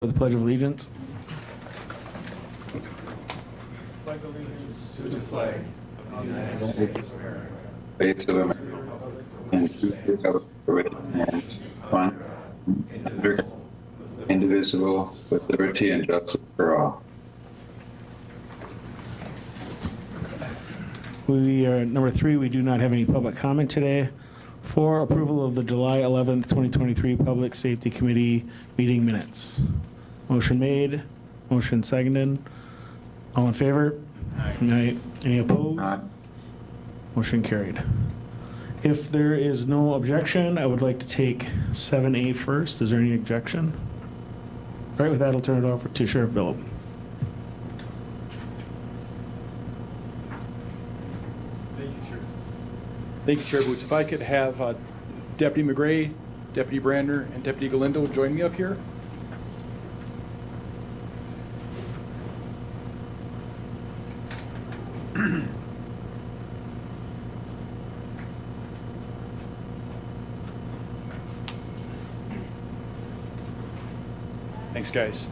With the Pledge of Allegiance. Pledge allegiance to the flag of the United States of America, States of America, and to the republic for which it stands, one, under, indivisible, with liberty and justice for all. We are number 3. We do not have any public comment today. 4, approval of the July 11th, 2023 Public Safety Committee meeting minutes. Motion made. Motion seconded. All in favor? Aye. Any opposed? Aye. Motion carried. If there is no objection, I would like to take 7A first. Is there any objection? All right, with that, I'll turn it over to Sheriff Billup. Thank you, Chair Boots. If I could have Deputy McGray, Deputy Brandner, and Deputy Galindo join me up here. Thanks, guys.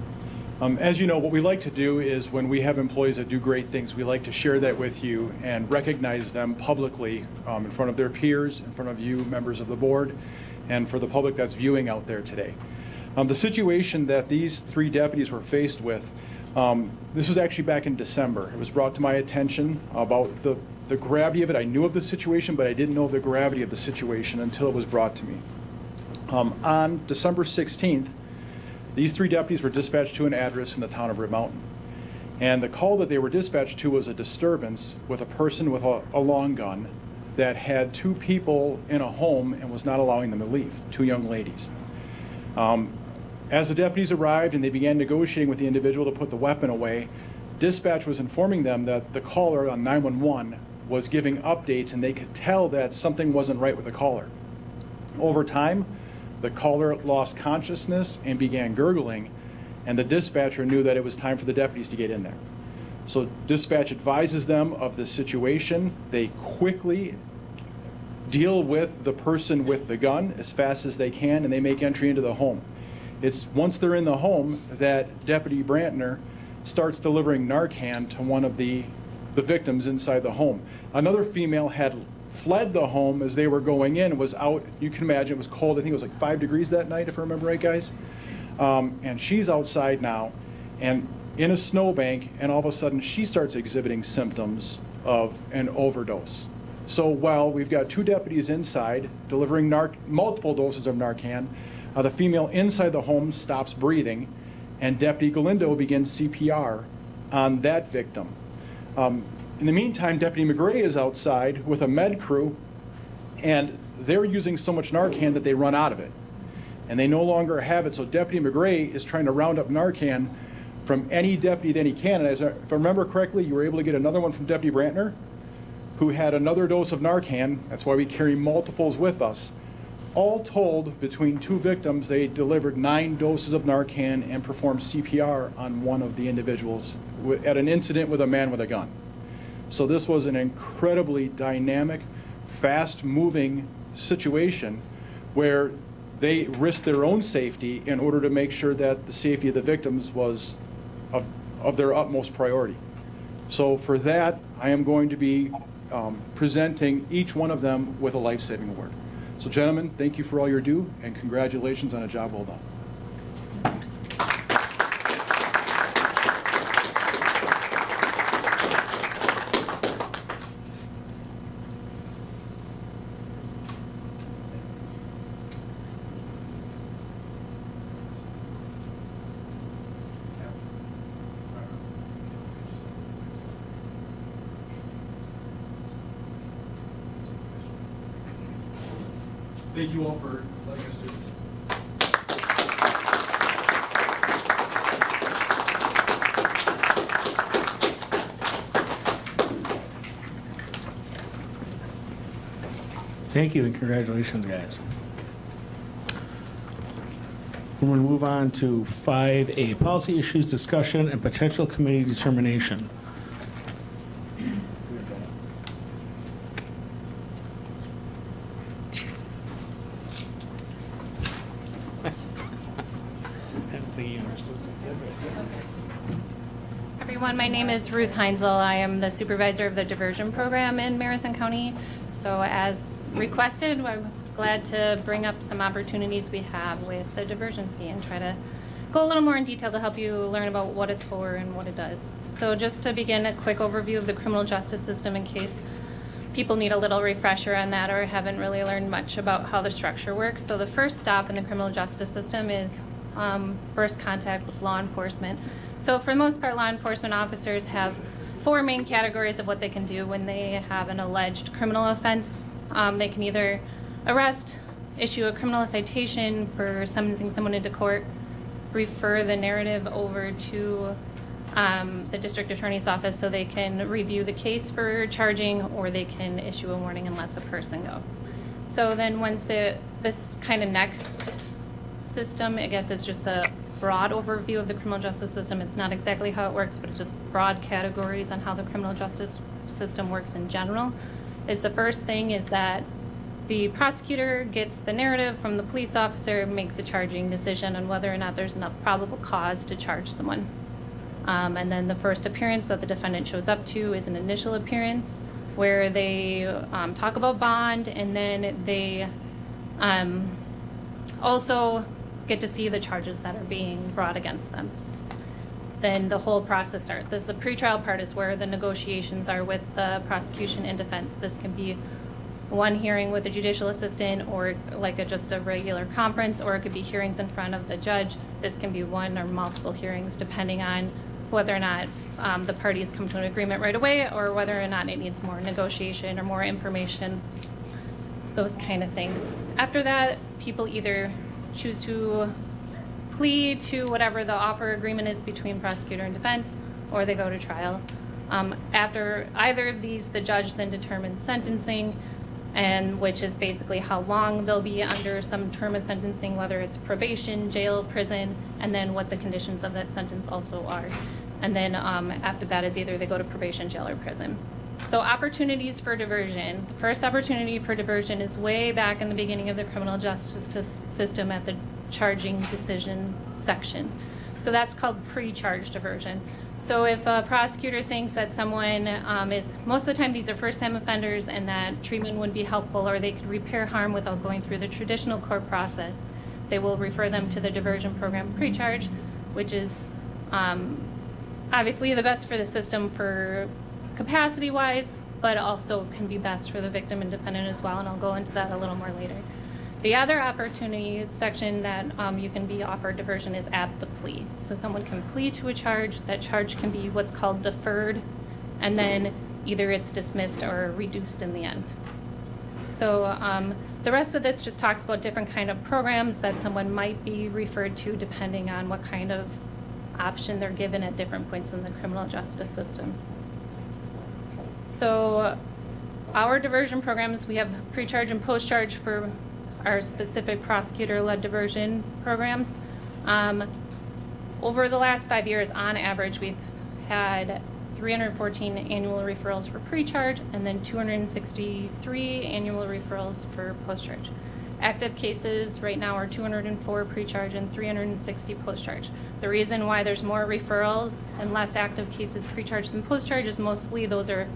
As you know, what we like to do is when we have employees that do great things, we like to share that with you and recognize them publicly in front of their peers, in front of you, members of the board, and for the public that's viewing out there today. The situation that these 3 deputies were faced with, this was actually back in December. It was brought to my attention about the gravity of it. I knew of the situation, but I didn't know of the gravity of the situation until it was brought to me. On December 16th, these 3 deputies were dispatched to an address in the town of Rib Mountain. And the call that they were dispatched to was a disturbance with a person with a long gun that had 2 people in a home and was not allowing them to leave, 2 young ladies. As the deputies arrived and they began negotiating with the individual to put the weapon away, dispatch was informing them that the caller on 911 was giving updates and they could tell that something wasn't right with the caller. Over time, the caller lost consciousness and began gurgling, and the dispatcher knew that it was time for the deputies to get in there. So dispatch advises them of the situation. They quickly deal with the person with the gun as fast as they can, and they make entry into the home. It's once they're in the home that Deputy Brantner starts delivering Narcan to one of the victims inside the home. Another female had fled the home as they were going in, was out. You can imagine it was cold. I think it was like 5 degrees that night, if I remember right, guys. And she's outside now and in a snowbank, and all of a sudden she starts exhibiting symptoms of an overdose. So while we've got 2 deputies inside delivering multiple doses of Narcan, the female inside the home stops breathing, and Deputy Galindo begins CPR on that victim. In the meantime, Deputy McGray is outside with a med crew, and they're using so much Narcan that they run out of it. And they no longer have it, so Deputy McGray is trying to round up Narcan from any deputy that he can. And if I remember correctly, you were able to get another one from Deputy Brantner, who had another dose of Narcan. That's why we carry multiples with us. All told, between 2 victims, they delivered 9 doses of Narcan and performed CPR on one of the individuals at an incident with a man with a gun. So this was an incredibly dynamic, fast-moving situation where they risked their own safety in order to make sure that the safety of the victims was of their utmost priority. So for that, I am going to be presenting each one of them with a life-saving award. So gentlemen, thank you for all your due, and congratulations on a job well done. Thank you all for letting us do this. Thank you and congratulations, guys. We're going to move on to 5A, policy issues, discussion, and potential committee determination. think you understood. Everyone, my name is Ruth Heinzel. I am the supervisor of the diversion program in Marathon County. So as requested, I'm glad to bring up some opportunities we have with the diversion fee and try to go a little more in detail to help you learn about what it's for and what it does. So just to begin, a quick overview of the criminal justice system in case people need a little refresher on that or haven't really learned much about how the structure works. So the first stop in the criminal justice system is first contact with law enforcement. So for the most part, law enforcement officers have four main categories of what they can do when they have an alleged criminal offense. They can either arrest, issue a criminal citation for summoning someone into court, refer the narrative over to the district attorney's office so they can review the case for charging, or they can issue a warning and let the person go. So then once this kind of next system, I guess it's just a broad overview of the criminal justice system. It's not exactly how it works, but it's just broad categories on how the criminal justice system works in general. Is the first thing is that the prosecutor gets the narrative from the police officer, makes a charging decision on whether or not there's enough probable cause to charge someone. And then the first appearance that the defendant shows up to is an initial appearance where they talk about bond, and then they also get to see the charges that are being brought against them. Then the whole process starts. The pretrial part is where the negotiations are with the prosecution and defense. This can be one hearing with a judicial assistant, or like just a regular conference, or it could be hearings in front of the judge. This can be one or multiple hearings depending on whether or not the parties come to an agreement right away, or whether or not it needs more negotiation or more information, those kind of things. After that, people either choose to plead to whatever the offer agreement is between prosecutor and defense, or they go to trial. After either of these, the judge then determines sentencing, and which is basically how long they'll be under some term of sentencing, whether it's probation, jail, prison, and then what the conditions of that sentence also are. And then after that is either they go to probation, jail, or prison. So opportunities for diversion. The first opportunity for diversion is way back in the beginning of the criminal justice system at the charging decision section. So that's called pre-charge diversion. So if a prosecutor thinks that someone most of the time these are first-time offenders and that treatment would be helpful, or they could repair harm without going through the traditional court process, they will refer them to the diversion program pre-charge, which is obviously the best for the system for capacity-wise, but also can be best for the victim and defendant as well, and I'll go into that a little more later. The other opportunity section that you can be offered diversion is at the plea. So someone can plead to a charge. That charge can be what's called deferred, and then either it's dismissed or reduced in the end. So the rest of this just talks about different kind of programs that someone might be referred to depending on what kind of option they're given at different points in the criminal justice system. So our diversion programs, we have pre-charge and post-charge for our specific prosecutor-led diversion programs. Over the last 5 years, on average, we've had 314 annual referrals for pre-charge and then 263 annual referrals for post-charge. Active cases right now are 204 pre-charge and 360 post-charge. The reason why there's more referrals and less active cases pre-charge than post-charge is mostly those are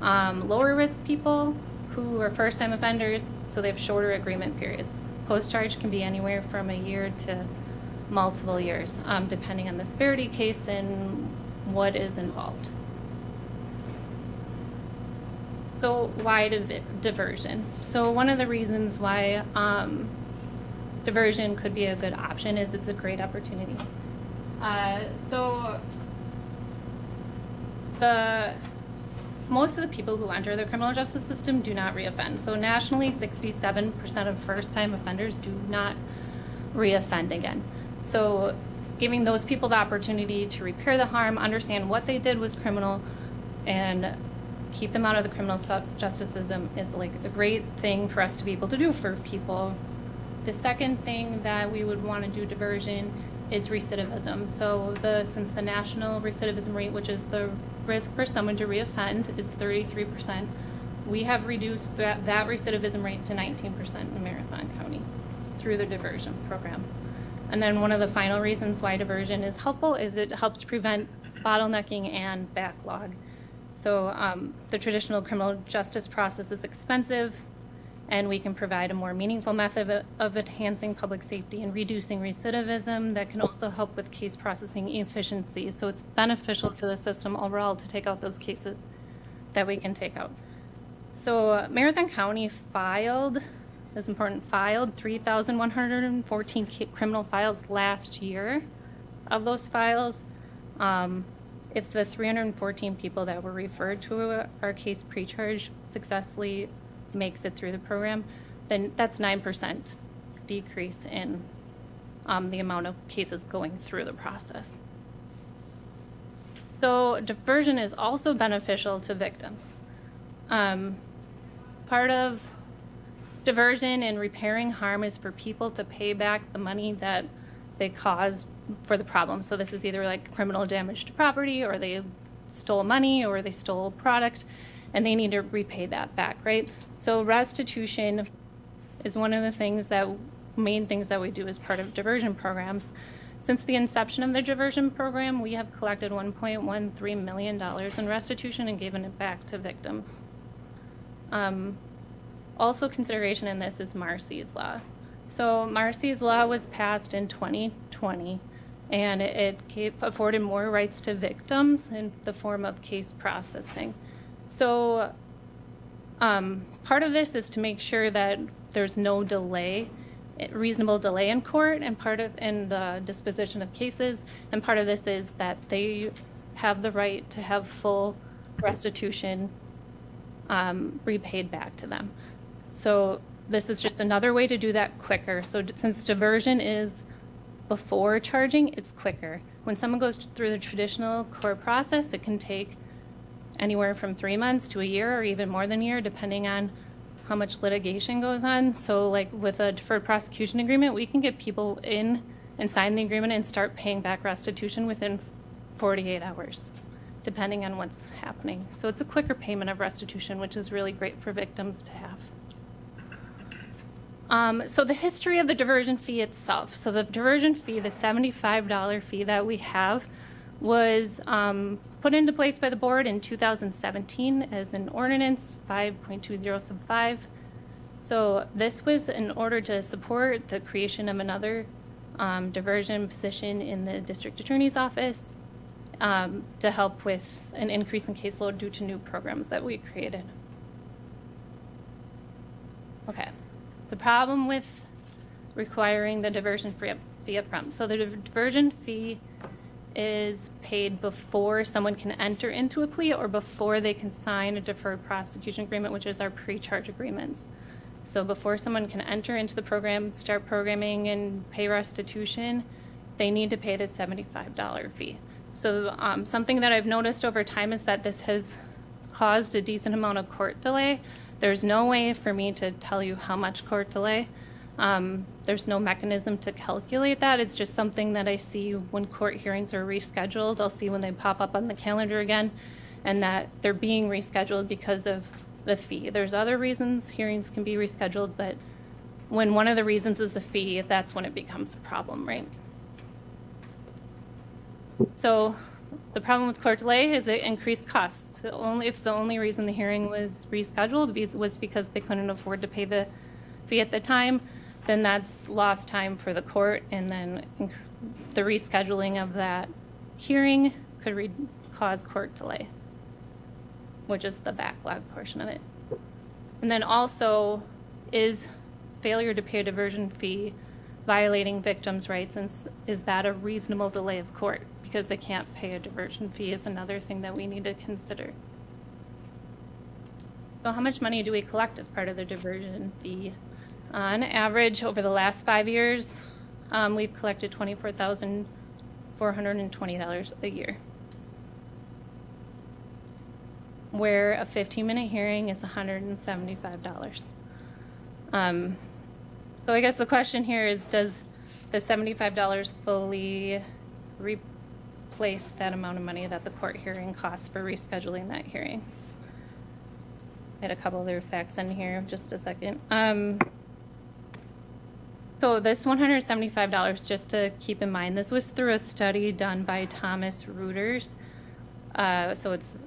lower risk people who are first-time offenders, so they have shorter agreement periods. Post-charge can be anywhere from a year to multiple years, depending on the severity case and what is involved. So why diversion? So one of the reasons why diversion could be a good option is it's a great opportunity. Most of the people who enter the criminal justice system do not reoffend. So nationally, 67% of first-time offenders do not reoffend again. So giving those people the opportunity to repair the harm, understand what they did was criminal, and keep them out of the criminal justice system is like a great thing for us to be able to do for people. The second thing that we would want to do diversion is recidivism. So since the national recidivism rate, which is the risk for someone to reoffend, is 33%, we have reduced that recidivism rate to 19% in Marathon County through the diversion program. And then one of the final reasons why diversion is helpful is it helps prevent bottlenecking and backlog. So the traditional criminal justice process is expensive, and we can provide a more meaningful method of enhancing public safety and reducing recidivism that can also help with case processing efficiency. So it's beneficial to the system overall to take out those cases that we can take out. So Marathon County filed 3,114 criminal files last year. Of those files, if the 314 people that were referred to our case pre-charge successfully makes it through the program, then that's 9% decrease in the amount of cases going through the process. So diversion is also beneficial to victims. Part of diversion and repairing harm is for people to pay back the money that they caused for the problem. So this is either like criminal damage to property, or they stole money, or they stole product, and they need to repay that back, right? So restitution is one of the main things that we do as part of diversion programs. Since the inception of the diversion program, we have collected $1.13 million in restitution and given it back to victims. Also consideration in this is Marcy's Law. So Marcy's Law was passed in 2020, and it afforded more rights to victims in the form of case processing. So part of this is to make sure that there's no reasonable delay in court, and in the disposition of cases, and part of this is that they have the right to have full restitution repaid back to them. So this is just another way to do that quicker. So since diversion is before charging, it's quicker. When someone goes through the traditional court process, it can take anywhere from 3 months to a year, or even more than a year, depending on how much litigation goes on. So like with a deferred prosecution agreement, we can get people in and sign the agreement and start paying back restitution within 48 hours, depending on what's happening. So it's a quicker payment of restitution, which is really great for victims to have. So the history of the diversion fee itself. So the diversion fee, the $75 fee that we have, was put into place by the board in 2017 as an ordinance 5.20 sub 5. So this was in order to support the creation of another diversion position in the district attorney's office to help with an increase in caseload due to new programs that we created. Okay. The problem with requiring the diversion fee up front. So the diversion fee is paid before someone can enter into a plea or before they can sign a deferred prosecution agreement, which is our pre-charge agreements. So before someone can enter into the program, start programming, and pay restitution, they need to pay the $75 fee. So something that I've noticed over time is that this has caused a decent amount of court delay. There's no way for me to tell you how much court delay. There's no mechanism to calculate that. It's just something that I see when court hearings are rescheduled. I'll see when they pop up on the calendar again, and that they're being rescheduled because of the fee. There's other reasons hearings can be rescheduled, but when one of the reasons is the fee, that's when it becomes a problem, right? So the problem with court delay is it increased costs. If the only reason the hearing was rescheduled was because they couldn't afford to pay the fee at the time, then that's lost time for the court, and then the rescheduling of that hearing could cause court delay, which is the backlog portion of it. And then also, is failure to pay a diversion fee violating victims' rights, and is that a reasonable delay of court? Because they can't pay a diversion fee is another thing that we need to consider. So how much money do we collect as part of the diversion fee? On average, over the last 5 years, we've collected $24,420 a year, where a 15-minute hearing is $175. So I guess the question here is, does the $75 fully replace that amount of money that the court hearing costs for rescheduling that hearing? I had a couple other facts in here, just a second. So this $175, just to keep in mind, this was through a study done by Thomas Reuters. So it's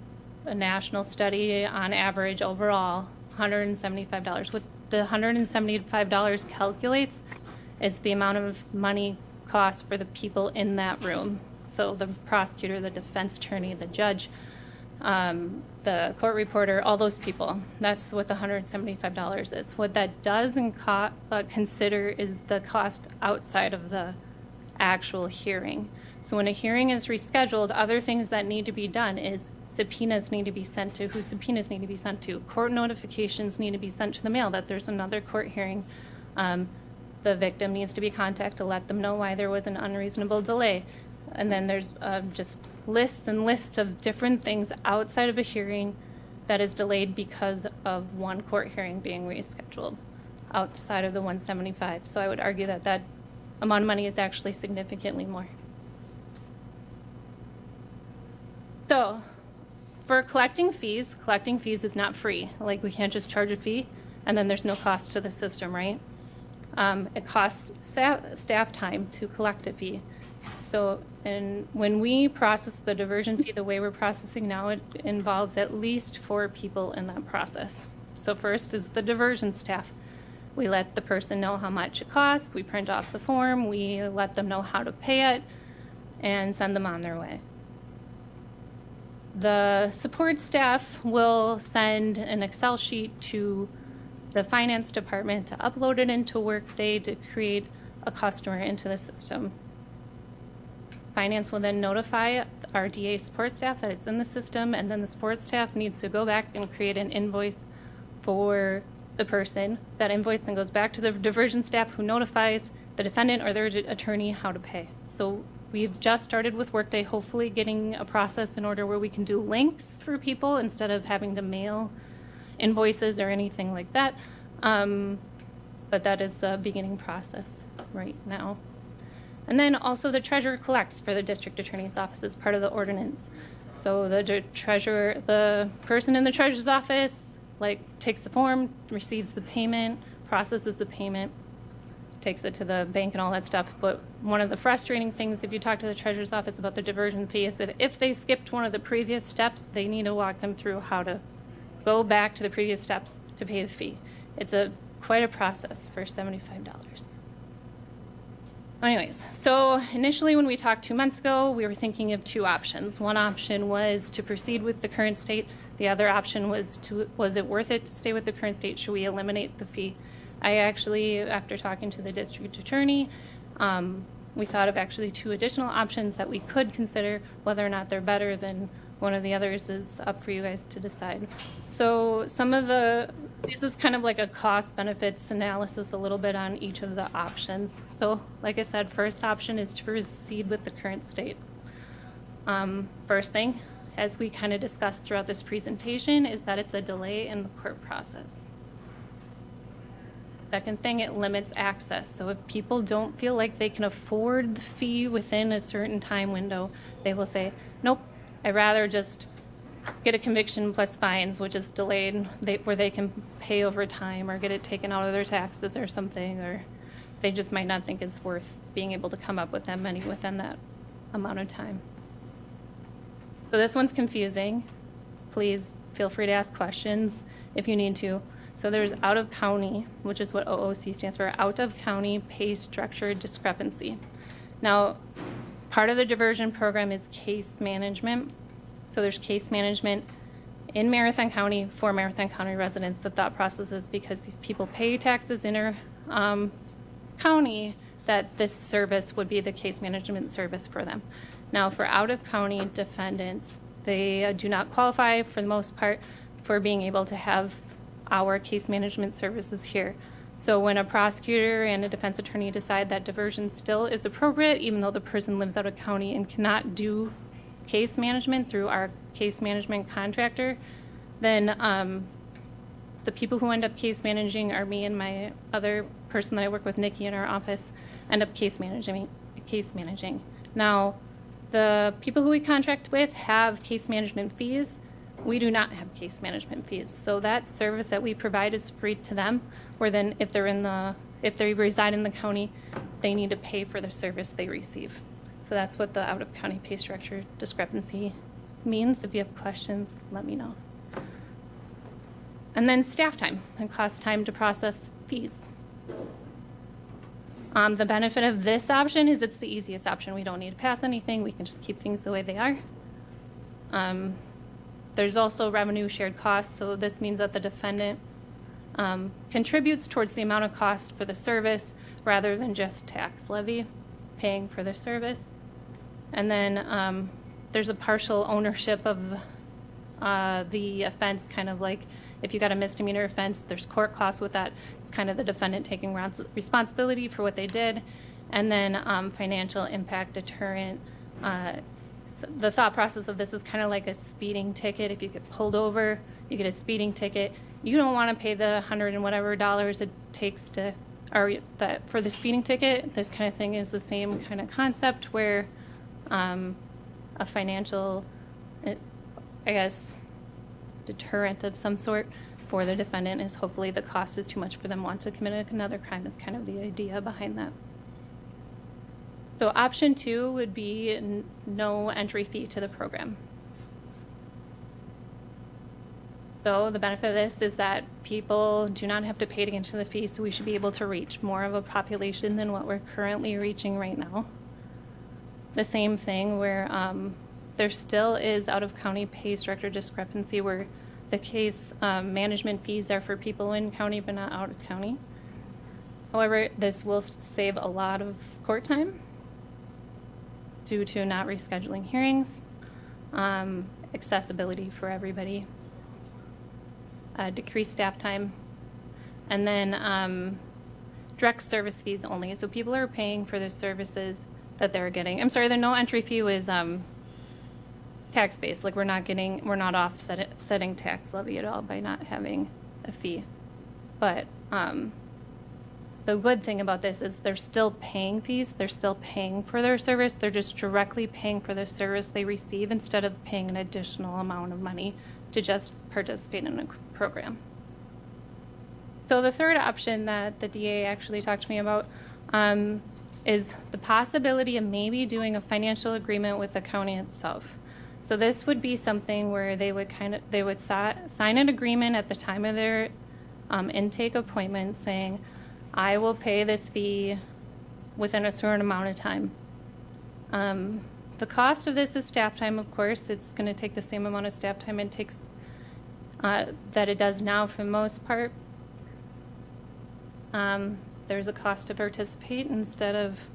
a national study on average overall, $175. What the $175 calculates is the amount of money cost for the people in that room. So the prosecutor, the defense attorney, the judge, the court reporter, all those people. That's what the $175 is. What that doesn't consider is the cost outside of the actual hearing. So when a hearing is rescheduled, other things that need to be done is subpoenas need to be sent to who subpoenas need to be sent to. Court notifications need to be sent to the mail that there's another court hearing. The victim needs to be contacted to let them know why there was an unreasonable delay. And then there's just lists and lists of different things outside of a hearing that is delayed because of one court hearing being rescheduled outside of the 175. So I would argue that that amount of money is actually significantly more. So for collecting fees is not free. Like, we can't just charge a fee and then there's no cost to the system, right? It costs staff time to collect a fee. So, and when we process the diversion fee the way we're processing now, it involves at least 4 people in that process. So first is the diversion staff. We let the person know how much it costs, we print off the form, we let them know how to pay it, and send them on their way. The support staff will send an Excel sheet to the finance department to upload it into Workday to create a customer into the system. Finance will then notify our DA support staff that it's in the system, and then the support staff needs to go back and create an invoice for the person. That invoice then goes back to the diversion staff, who notifies the defendant or their attorney how to pay. So we've just started with Workday, hopefully getting a process in order where we can do links for people instead of having to mail invoices or anything like that. But that is the beginning process right now. And then also the treasurer collects for the district attorney's office as part of the ordinance. So the treasurer, the person in the treasurer's office, takes the form, receives the payment, processes the payment, takes it to the bank and all that stuff. But one of the frustrating things, if you talk to the treasurer's office about the diversion fee, is that if they skipped one of the previous steps, they need to walk them through how to go back to the previous steps to pay the fee. It's quite a process for $75. Anyways, so initially when we talked 2 months ago, we were thinking of 2 options. One option was to proceed with the current state. The other option was it worth it to stay with the current state? Should we eliminate the fee? I actually, after talking to the district attorney, we thought of actually 2 additional options that we could consider. Whether or not they're better than one of the others is up for you guys to decide. So this is kind of like a cost benefits analysis a little bit on each of the options. So like I said, first option is to proceed with the current state. First thing, as we kind of discussed throughout this presentation, is that it's a delay in the court process. Second thing, it limits access. So if people don't feel like they can afford the fee within a certain time window, they will say, nope, I'd rather just get a conviction plus fines, which is delayed, where they can pay over time or get it taken out of their taxes or something, or they just might not think it's worth being able to come up with that money within that amount of time. So this one's confusing. Please feel free to ask questions if you need to. So there's out of county, which is what OOC stands for, out of county pay structure discrepancy. Now, part of the diversion program is case management. So there's case management in Marathon County for Marathon County residents. The thought process is because these people pay taxes in our county, that this service would be the case management service for them. Now, for out-of-county defendants, they do not qualify for the most part for being able to have our case management services here. So when a prosecutor and a defense attorney decide that diversion still is appropriate, even though the person lives out of county and cannot do case management through our case management contractor, then the people who end up case managing are me and my other person that I work with, Nikki, in our office, end up case managing. Now, the people who we contract with have case management fees. We do not have case management fees. So that service that we provide is free to them, where then if they're in the if they reside in the county, they need to pay for the service they receive. So that's what the out-of-county pay structure discrepancy means. If you have questions, let me know. And then staff time. It costs time to process fees. The benefit of this option is it's the easiest option. We don't need to pass anything. We can just keep things the way they are. There's also revenue shared costs. So this means that the defendant contributes towards the amount of cost for the service rather than just tax levy paying for the service. And then there's a partial ownership of the offense, kind of like if you got a misdemeanor offense, there's court costs with that. It's kind of the defendant taking responsibility for what they did. And then financial impact deterrent. So the thought process of this is kind of like a speeding ticket. If you get pulled over, you get a speeding ticket. You don't want to pay the $100 and whatever it takes to, or that for the speeding ticket. This kind of thing is the same kind of concept where a financial, I guess, deterrent of some sort for the defendant is hopefully the cost is too much for them once to commit another crime. Is kind of the idea behind that. So option 2 would be no entry fee to the program. So the benefit of this is that people do not have to pay to get into the fee, so we should be able to reach more of a population than what we're currently reaching right now. The same thing where there still is out-of-county pay structure discrepancy where the case management fees are for people in county but not out of county. However, this will save a lot of court time due to not rescheduling hearings, accessibility for everybody, decreased staff time, and then direct service fees only. So people are paying for the services that they're getting. I'm sorry, the no entry fee was tax-based. Like we're not offsetting tax levy at all by not having a fee. But the good thing about this is they're still paying fees. They're still paying for their service. They're just directly paying for the service they receive instead of paying an additional amount of money to just participate in a program. So the third option that the DA actually talked to me about is the possibility of maybe doing a financial agreement with the county itself. So this would be something where they would sign an agreement at the time of their intake appointment saying, I will pay this fee within a certain amount of time. The cost of this is staff time, of course. It's going to take the same amount of staff time it takes that it does now for the most part. There's a cost to participate instead of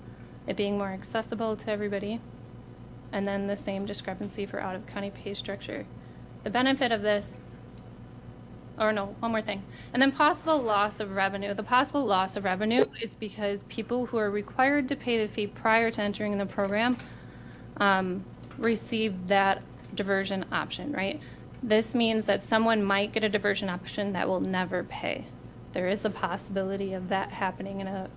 it being more accessible to everybody. And then the same discrepancy for out-of-county pay structure. The benefit of this, or no, one more thing. And then possible loss of revenue. The possible loss of revenue is because people who are required to pay the fee prior to entering the program receive that diversion option, right? This means that someone might get a diversion option that will never pay. There is a possibility of that happening in a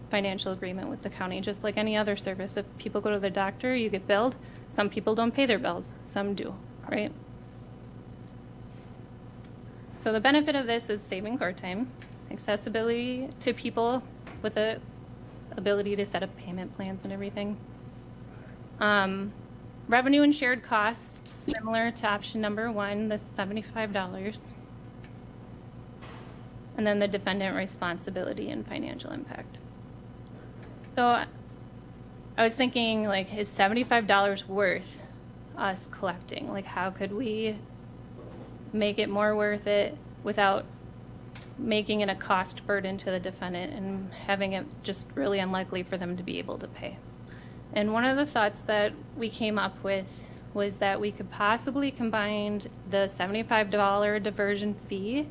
financial agreement with the county, just like any other service. If people go to the doctor, you get billed. Some people don't pay their bills, some do, right? So the benefit of this is saving court time, accessibility to people with the ability to set up payment plans and everything. Revenue and shared costs, similar to option number 1, the $75. And then the defendant responsibility and financial impact. So I was thinking, like, is $75 worth us collecting? Like, how could we make it more worth it without making it a cost burden to the defendant and having it just really unlikely for them to be able to pay? And one of the thoughts that we came up with was that we could possibly combine the $75 diversion fee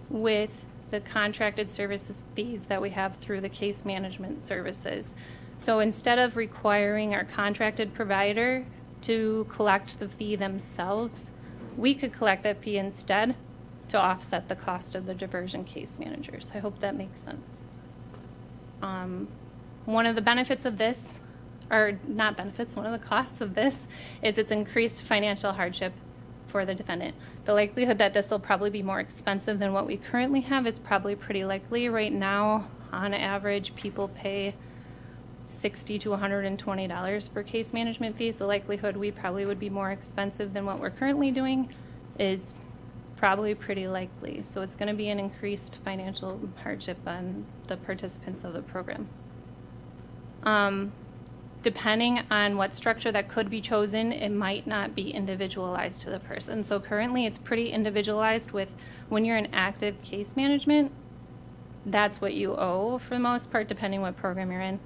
with the contracted services fees that we have through the case management services. So instead of requiring our contracted provider to collect the fee themselves, we could collect that fee instead to offset the cost of the diversion case managers. I hope that makes sense. One of the benefits of this, or not benefits, one of the costs of this is its increased financial hardship for the defendant. The likelihood that this will probably be more expensive than what we currently have is probably pretty likely. Right now, on average, people pay $60 to $120 for case management fees. The likelihood we probably would be more expensive than what we're currently doing is probably pretty likely. So it's going to be an increased financial hardship on the participants of the program. Depending on what structure that could be chosen, it might not be individualized to the person. So currently it's pretty individualized with when you're in active case management, that's what you owe for the most part, depending what program you're in.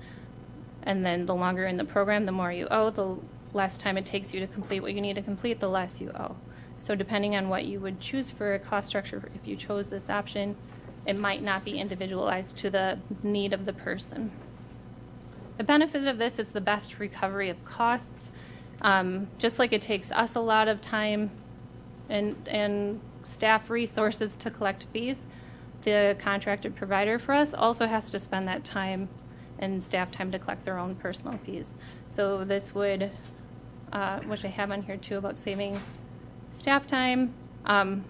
And then the longer in the program, the more you owe, the less time it takes you to complete what you need to complete, the less you owe. So depending on what you would choose for a cost structure, if you chose this option, it might not be individualized to the need of the person. The benefit of this is the best recovery of costs. Just like it takes us a lot of time and staff resources to collect fees, the contracted provider for us also has to spend that time and staff time to collect their own personal fees. So this would, which I have on here too about saving staff time,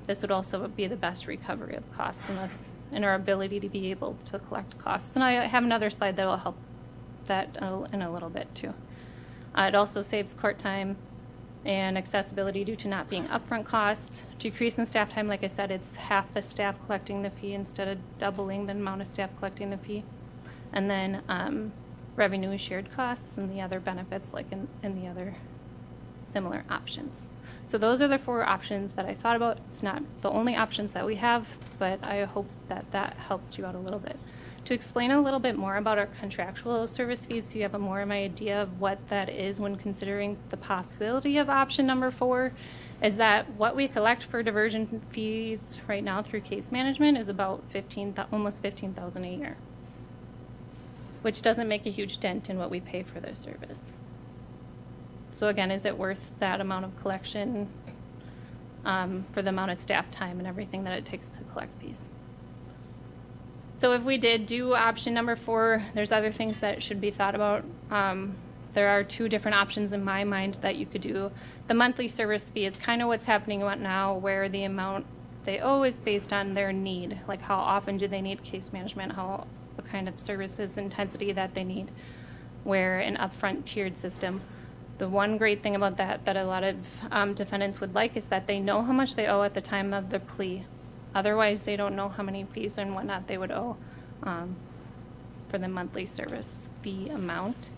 this would also be the best recovery of costs in our ability to be able to collect costs. And I have another slide that will help that in a little bit too. It also saves court time and accessibility due to not being upfront costs. Decrease in staff time, like I said, it's half the staff collecting the fee instead of doubling the amount of staff collecting the fee. And then revenue shared costs and the other benefits like in the other similar options. So those are the 4 options that I thought about. It's not the only options that we have, but I hope that that helped you out a little bit. To explain a little bit more about our contractual service fees so you have a more of an idea of what that is when considering the possibility of option number 4, is that what we collect for diversion fees right now through case management is about almost $15,000 a year, which doesn't make a huge dent in what we pay for this service. So again, is it worth that amount of collection for the amount of staff time and everything that it takes to collect fees? So if we did do option number 4, there's other things that should be thought about. There are 2 different options in my mind that you could do. The monthly service fee is kind of what's happening right now, where the amount they owe is based on their need, like how often do they need case management, what kind of services intensity that they need, where an upfront tiered system. The one great thing about that a lot of defendants would like is that they know how much they owe at the time of the plea. Otherwise, they don't know how many fees and whatnot they would owe for the monthly service fee amount.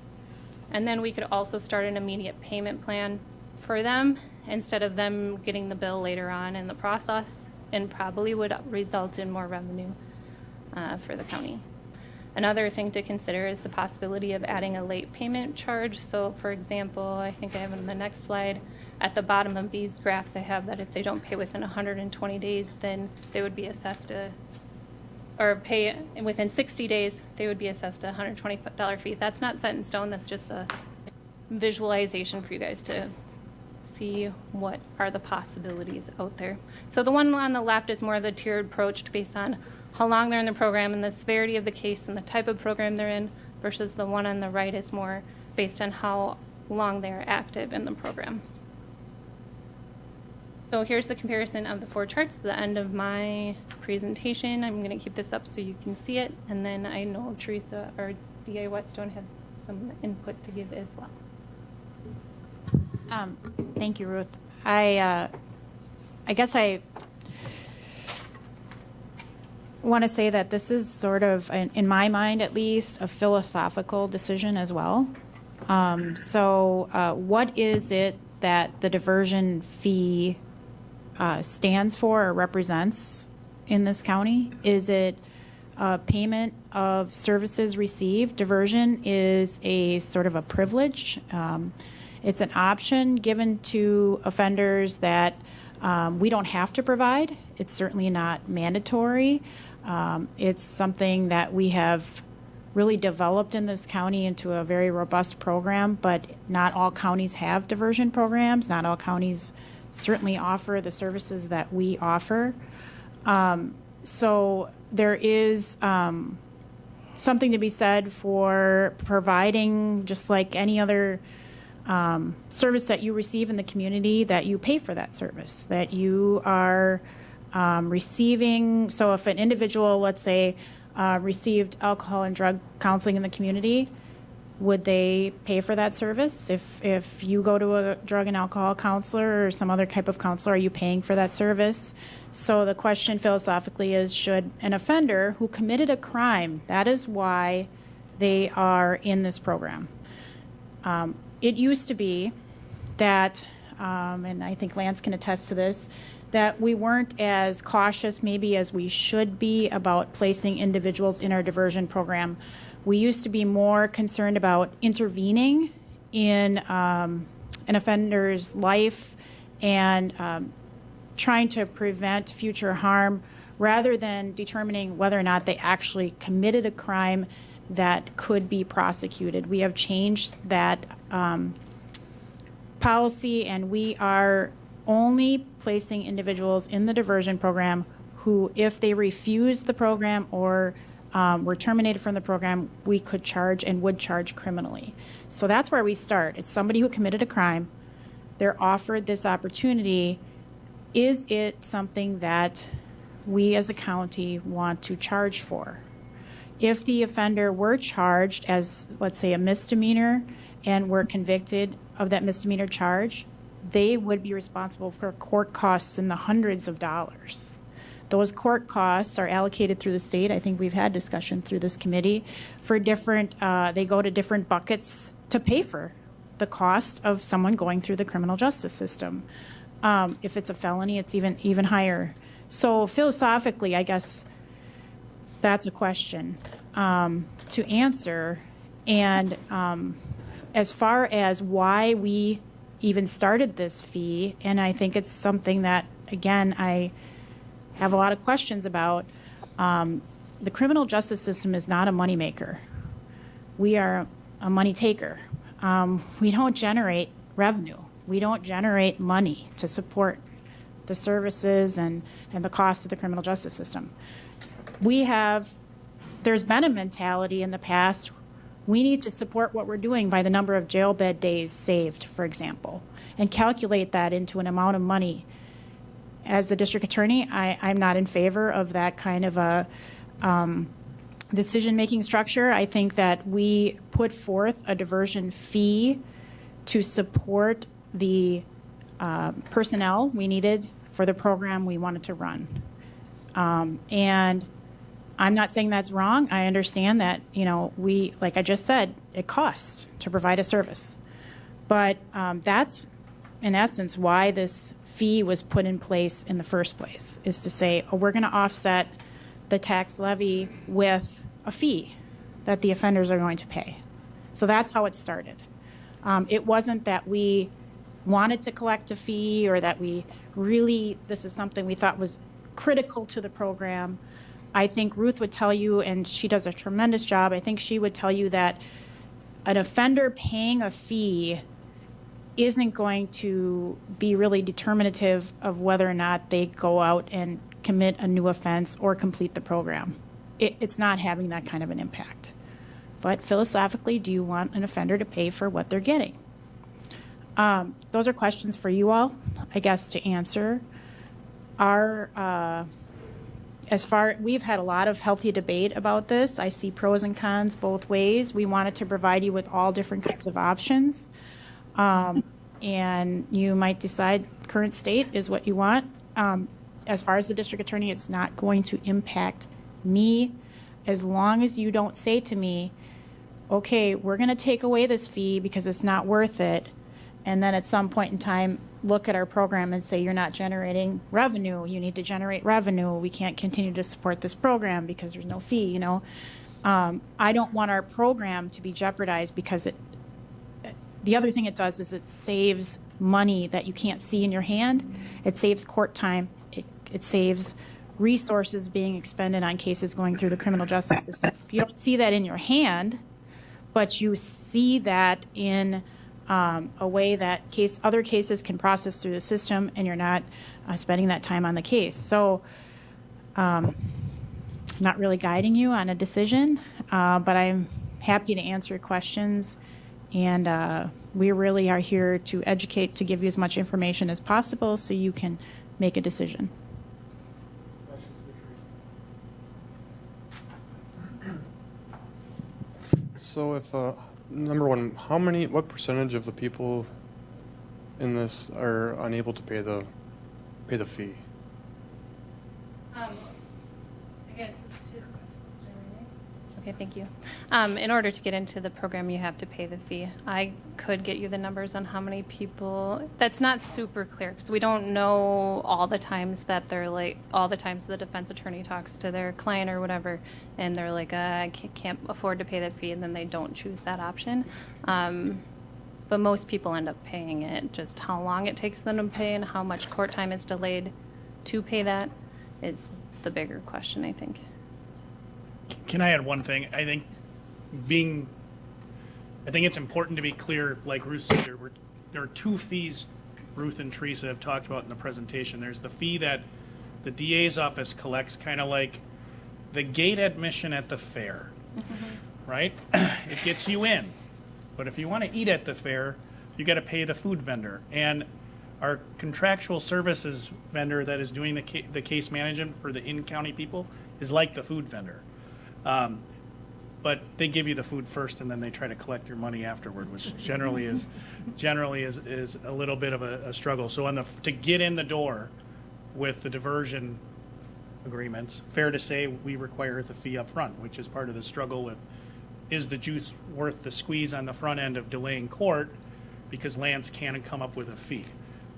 And then we could also start an immediate payment plan for them instead of them getting the bill later on in the process, and probably would result in more revenue for the county. Another thing to consider is the possibility of adding a late payment charge. So for example, I think I have on the next slide, at the bottom of these graphs I have that if they don't pay within 120 days, then they would be assessed or pay within 60 days, they would be assessed a $120 fee. That's not set in stone, that's just a visualization for you guys to see what are the possibilities out there. So the one on the left is more of the tiered approach based on how long they're in the program and the severity of the case and the type of program they're in, versus the one on the right is more based on how long they're active in the program. So here's the comparison of the 4 charts at the end of my presentation. I'm going to keep this up so you can see it, and then I know Teresa or DA Whetstone have some input to give as well. Thank you, Ruth. I guess I want to say that this is sort of, in my mind at least, a philosophical decision as well. What is it that the diversion fee stands for or represents in this county? Is it payment of services received? Diversion is a sort of a privilege. It's an option given to offenders that we don't have to provide. It's certainly not mandatory. It's something that we have really developed in this county into a very robust program, but not all counties have diversion programs. Not all counties certainly offer the services that we offer. So there is something to be said for providing, just like any other service that you receive in the community, that you pay for that service, that you are receiving. So if an individual, let's say, received alcohol and drug counseling in the community, would they pay for that service? If you go to a drug and alcohol counselor or some other type of counselor, are you paying for that service? So the question philosophically is, should an offender who committed a crime, that is why they are in this program. It used to be that, and I think Lance can attest to this, that we weren't as cautious maybe as we should be about placing individuals in our diversion program. We used to be more concerned about intervening in an offender's life and trying to prevent future harm rather than determining whether or not they actually committed a crime that could be prosecuted. We have changed that policy, and we are only placing individuals in the diversion program who, if they refuse the program or were terminated from the program, we could charge and would charge criminally. So that's where we start. It's somebody who committed a crime. They're offered this opportunity. Is it something that we as a county want to charge for? If the offender were charged as, let's say, a misdemeanor and were convicted of that misdemeanor charge, they would be responsible for court costs in the hundreds of dollars. Those court costs are allocated through the state. I think we've had discussion through this committee for different, they go to different buckets to pay for the cost of someone going through the criminal justice system. If it's a felony, it's even higher. So philosophically, I guess that's a question to answer. And as far as why we even started this fee, and I think it's something that, again, I have a lot of questions about. The criminal justice system is not a moneymaker. We are a money taker. We don't generate revenue. We don't generate money to support the services and the cost of the criminal justice system. There's been a mentality in the past, we need to support what we're doing by the number of jail bed days saved, for example, and calculate that into an amount of money. As the district attorney, I'm not in favor of that kind of a decision-making structure. I think that we put forth a diversion fee to support the personnel we needed for the program we wanted to run. And I'm not saying that's wrong. I understand that, like I just said, it costs to provide a service. But that's, in essence, why this fee was put in place in the first place, is to say, we're going to offset the tax levy with a fee that the offenders are going to pay. So that's how it started. It wasn't that we wanted to collect a fee or that this is something we thought was critical to the program. I think Ruth would tell you, and she does a tremendous job, I think she would tell you that an offender paying a fee isn't going to be really determinative of whether or not they go out and commit a new offense or complete the program. It's not having that kind of an impact. But philosophically, do you want an offender to pay for what they're getting? Those are questions for you all, I guess, to answer. We've had a lot of healthy debate about this. I see pros and cons both ways. We wanted to provide you with all different kinds of options. And you might decide current state is what you want. As far as the district attorney, it's not going to impact me as long as you don't say to me, okay, we're going to take away this fee because it's not worth it. And then at some point in time, look at our program and say, you're not generating revenue. You need to generate revenue. We can't continue to support this program because there's no fee, I don't want our program to be jeopardized because the other thing it does is it saves money that you can't see in your hand. It saves court time. It saves resources being expended on cases going through the criminal justice system. You don't see that in your hand, but you see that in a way that other cases can process through the system, and you're not spending that time on the case. So not really guiding you on a decision, but I'm happy to answer your questions. And we really are here to educate, to give you as much information as possible so you can make a decision. So if, number one, what percentage of the people in this are unable to pay the fee? I guess. Okay, thank you. In order to get into the program, you have to pay the fee. I could get you the numbers on how many people. That's not super clear because we don't know all the times that they're like, all the times the defense attorney talks to their client or whatever, and they're like, I can't afford to pay that fee, and then they don't choose that option. But most people end up paying it. Just how long it takes them to pay and how much court time is delayed to pay that is the bigger question, I think. Can I add one thing? I think it's important to be clear, like Ruth said, there are two fees Ruth and Teresa have talked about in the presentation. There's the fee that the DA's office collects, kind of like the gate admission at the fair, right? It gets you in. But if you want to eat at the fair, you got to pay the food vendor. And our contractual services vendor that is doing the case management for the in-county people is like the food vendor. But they give you the food first, and then they try to collect your money afterward, which generally is a little bit of a struggle. So to get in the door with the diversion agreements, fair to say we require the fee up front, which is part of the struggle with, is the juice worth the squeeze on the front end of delaying court because Lance can't come up with a fee.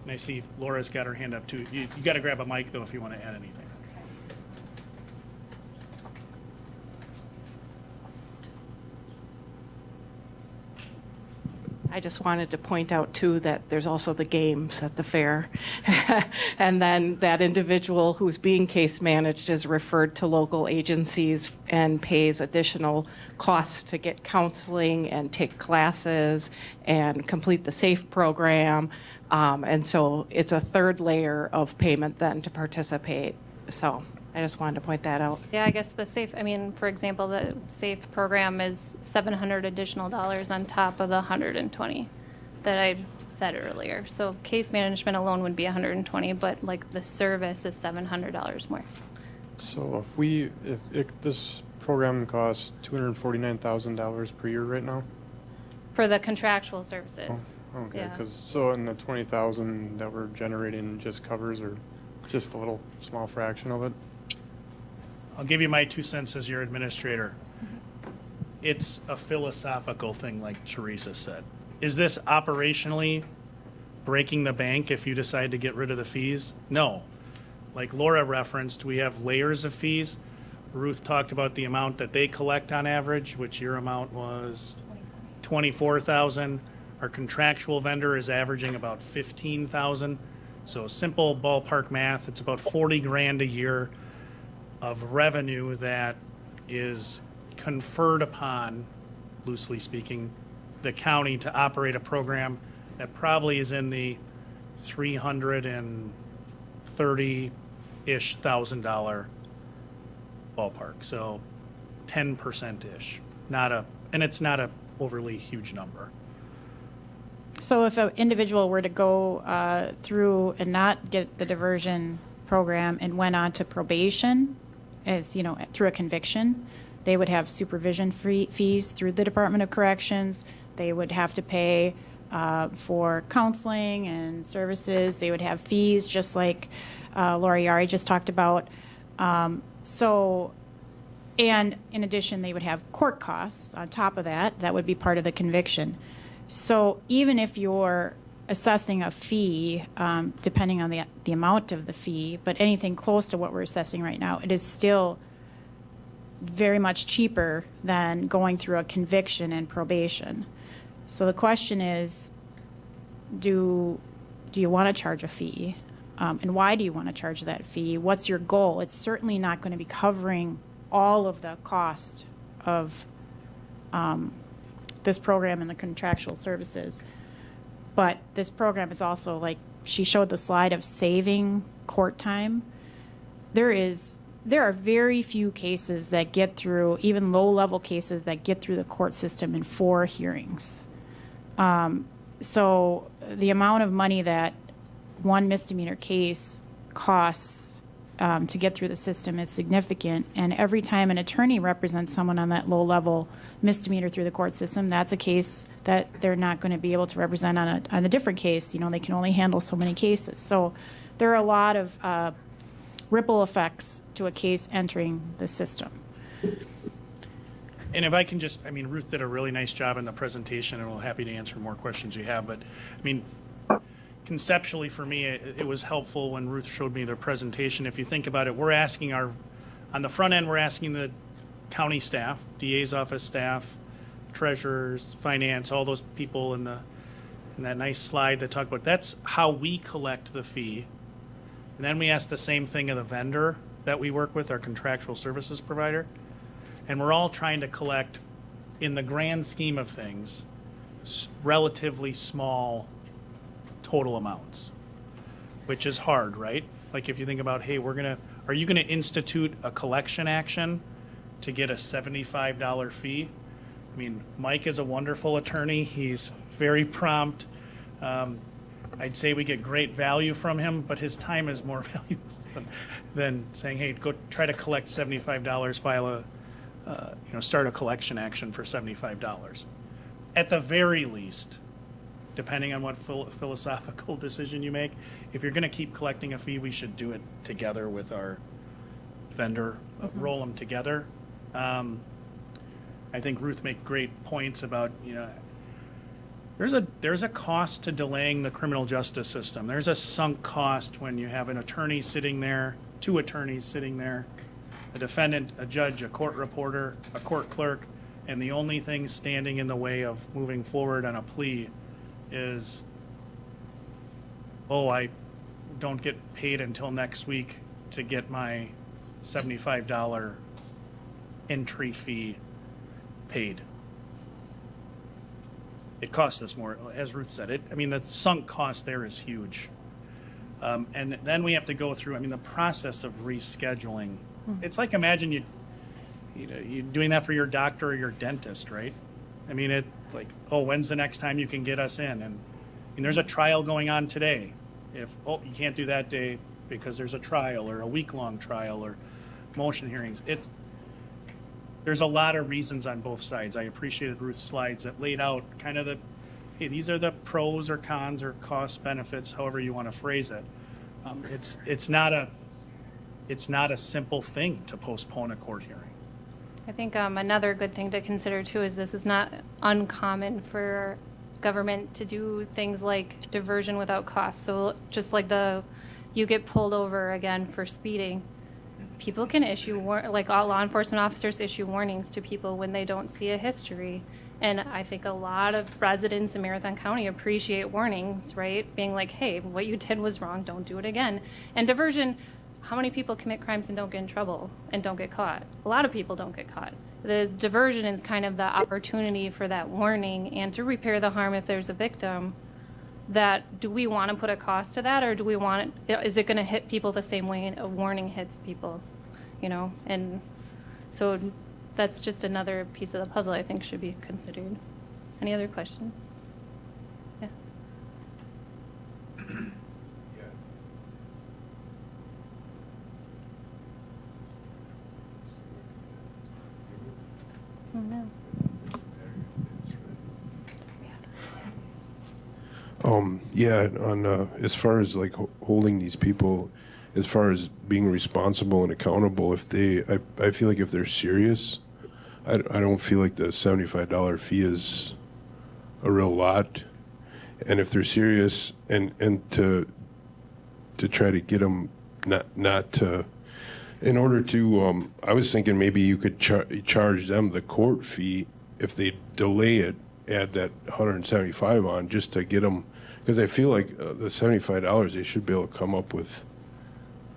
And I see Laura's got her hand up too. You got to grab a mic though if you want to add anything. I just wanted to point out, too, that there's also the games at the fair. And then that individual who's being case managed is referred to local agencies and pays additional costs to get counseling and take classes and complete the SAFE program. And so it's a third layer of payment then to participate. So I just wanted to point that out. Yeah, I guess the SAFE, for example, the SAFE program is $700 additional on top of the 120 that I said earlier. So case management alone would be 120, but like the service is $700 more. So if this program costs $249,000 per year right now? For the contractual services. Oh, okay, Yeah. because so in the 20,000 that we're generating just covers or just a little small fraction of it? I'll give you my 2 cents as your administrator. It's a philosophical thing, like Teresa said. Is this operationally breaking the bank if you decide to get rid of the fees? No. Like Laura referenced, we have layers of fees. Ruth talked about the amount that they collect on average, which your amount was $24,000. Our contractual vendor is averaging about $15,000. So simple ballpark math, it's about 40 grand a year of revenue that is conferred upon, loosely speaking, the county to operate a program that probably is in the $330-ish thousand ballpark. So 10%-ish. And it's not a overly huge number. So if an individual were to go through and not get the diversion program and went on to probation, as you know, through a conviction, they would have supervision fees through the Department of Corrections. They would have to pay for counseling and services. They would have fees, just like Laura Yari just talked about. And in addition, they would have court costs on top of that. That would be part of the conviction. So even if you're assessing a fee, depending on the amount of the fee, but anything close to what we're assessing right now, it is still very much cheaper than going through a conviction and probation. So the question is, do you want to charge a fee? And why do you want to charge that fee? What's your goal? It's certainly not going to be covering all of the cost of this program and the contractual services. But this program is also, like she showed the slide of saving court time. There are very few cases that get through, even low-level cases that get through the court system in 4 hearings. So the amount of money that one misdemeanor case costs to get through the system is significant. And every time an attorney represents someone on that low-level misdemeanor through the court system, that's a case that they're not going to be able to represent on a different case. They can only handle so many cases. So there are a lot of ripple effects to a case entering the system. And if I can just, Ruth did a really nice job in the presentation, and we're happy to answer more questions you have. But, conceptually for me, it was helpful when Ruth showed me their presentation. If you think about it, we're asking on the front end, we're asking the county staff, DA's office staff, treasurers, finance, all those people in that nice slide that talk about, that's how we collect the fee. And then we ask the same thing of the vendor that we work with, our contractual services provider. And we're all trying to collect, in the grand scheme of things, relatively small total amounts, which is hard, right? Like if you think about, hey, are you gonna institute a collection action to get a $75 fee? Mike is a wonderful attorney. He's very prompt. I'd say we get great value from him, but his time is more valuable than saying, hey, go try to collect $75, file start a collection action for $75. At the very least, depending on what philosophical decision you make, if you're going to keep collecting a fee, we should do it together with our vendor, roll them together. I think Ruth made great points about, there's a cost to delaying the criminal justice system. There's a sunk cost when you have an attorney sitting there, 2 attorneys sitting there, a defendant, a judge, a court reporter, a court clerk, and the only thing standing in the way of moving forward on a plea is, I don't get paid until next week to get my $75 entry fee paid. It costs us more, as Ruth said. The sunk cost there is huge. And then we have to go through, the process of rescheduling. It's like, imagine you're doing that for your doctor or your dentist, right? When's the next time you can get us in? And there's a trial going on today. You can't do that day because there's a trial or a week-long trial or motion hearings. There's a lot of reasons on both sides. I appreciated Ruth's slides that laid out kind of these are the pros or cons or cost benefits, however you want to phrase it. It's not a simple thing to postpone a court hearing. I think another good thing to consider too is this is not uncommon for government to do things like diversion without cost. So just like you get pulled over again for speeding, people can issue, all law enforcement officers issue warnings to people when they don't see a history. And I think a lot of residents in Marathon County appreciate warnings, right? Being like, hey, what you did was wrong, don't do it again. And diversion, how many people commit crimes and don't get in trouble and don't get caught? A lot of people don't get caught. The diversion is kind of the opportunity for that warning and to repair the harm if there's a victim. Do we want to put a cost to that, or is it going to hit people the same way a warning hits people? And so that's just another piece of the puzzle I think should be considered. Any other questions? Yeah. Oh, no. As far as holding these people, as far as being responsible and accountable, I feel like if they're serious, I don't feel like the $75 fee is a real lot. And if they're serious and to try to get them not to, in order to, I was thinking maybe you could charge them the court fee if they delay it, add that $175 on just to get them, because I feel like the $75 they should be able to come up with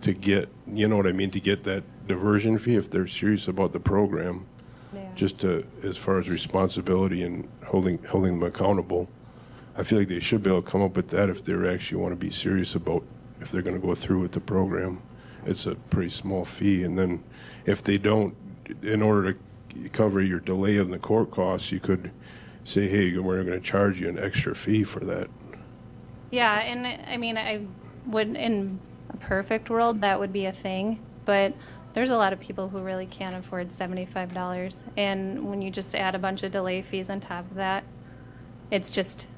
to get, to get that diversion fee if they're serious about the program. Yeah. Just as far as responsibility and holding them accountable. I feel like they should be able to come up with that if they actually want to be serious about if they're going to go through with the program. It's a pretty small fee, and then if they don't, in order to cover your delay in the court costs, you could say, hey, we're going to charge you an extra fee for that. Yeah, and I would, in a perfect world, that would be a thing. But there's a lot of people who really can't afford $75. And when you just add a bunch of delay fees on top of that, it's just,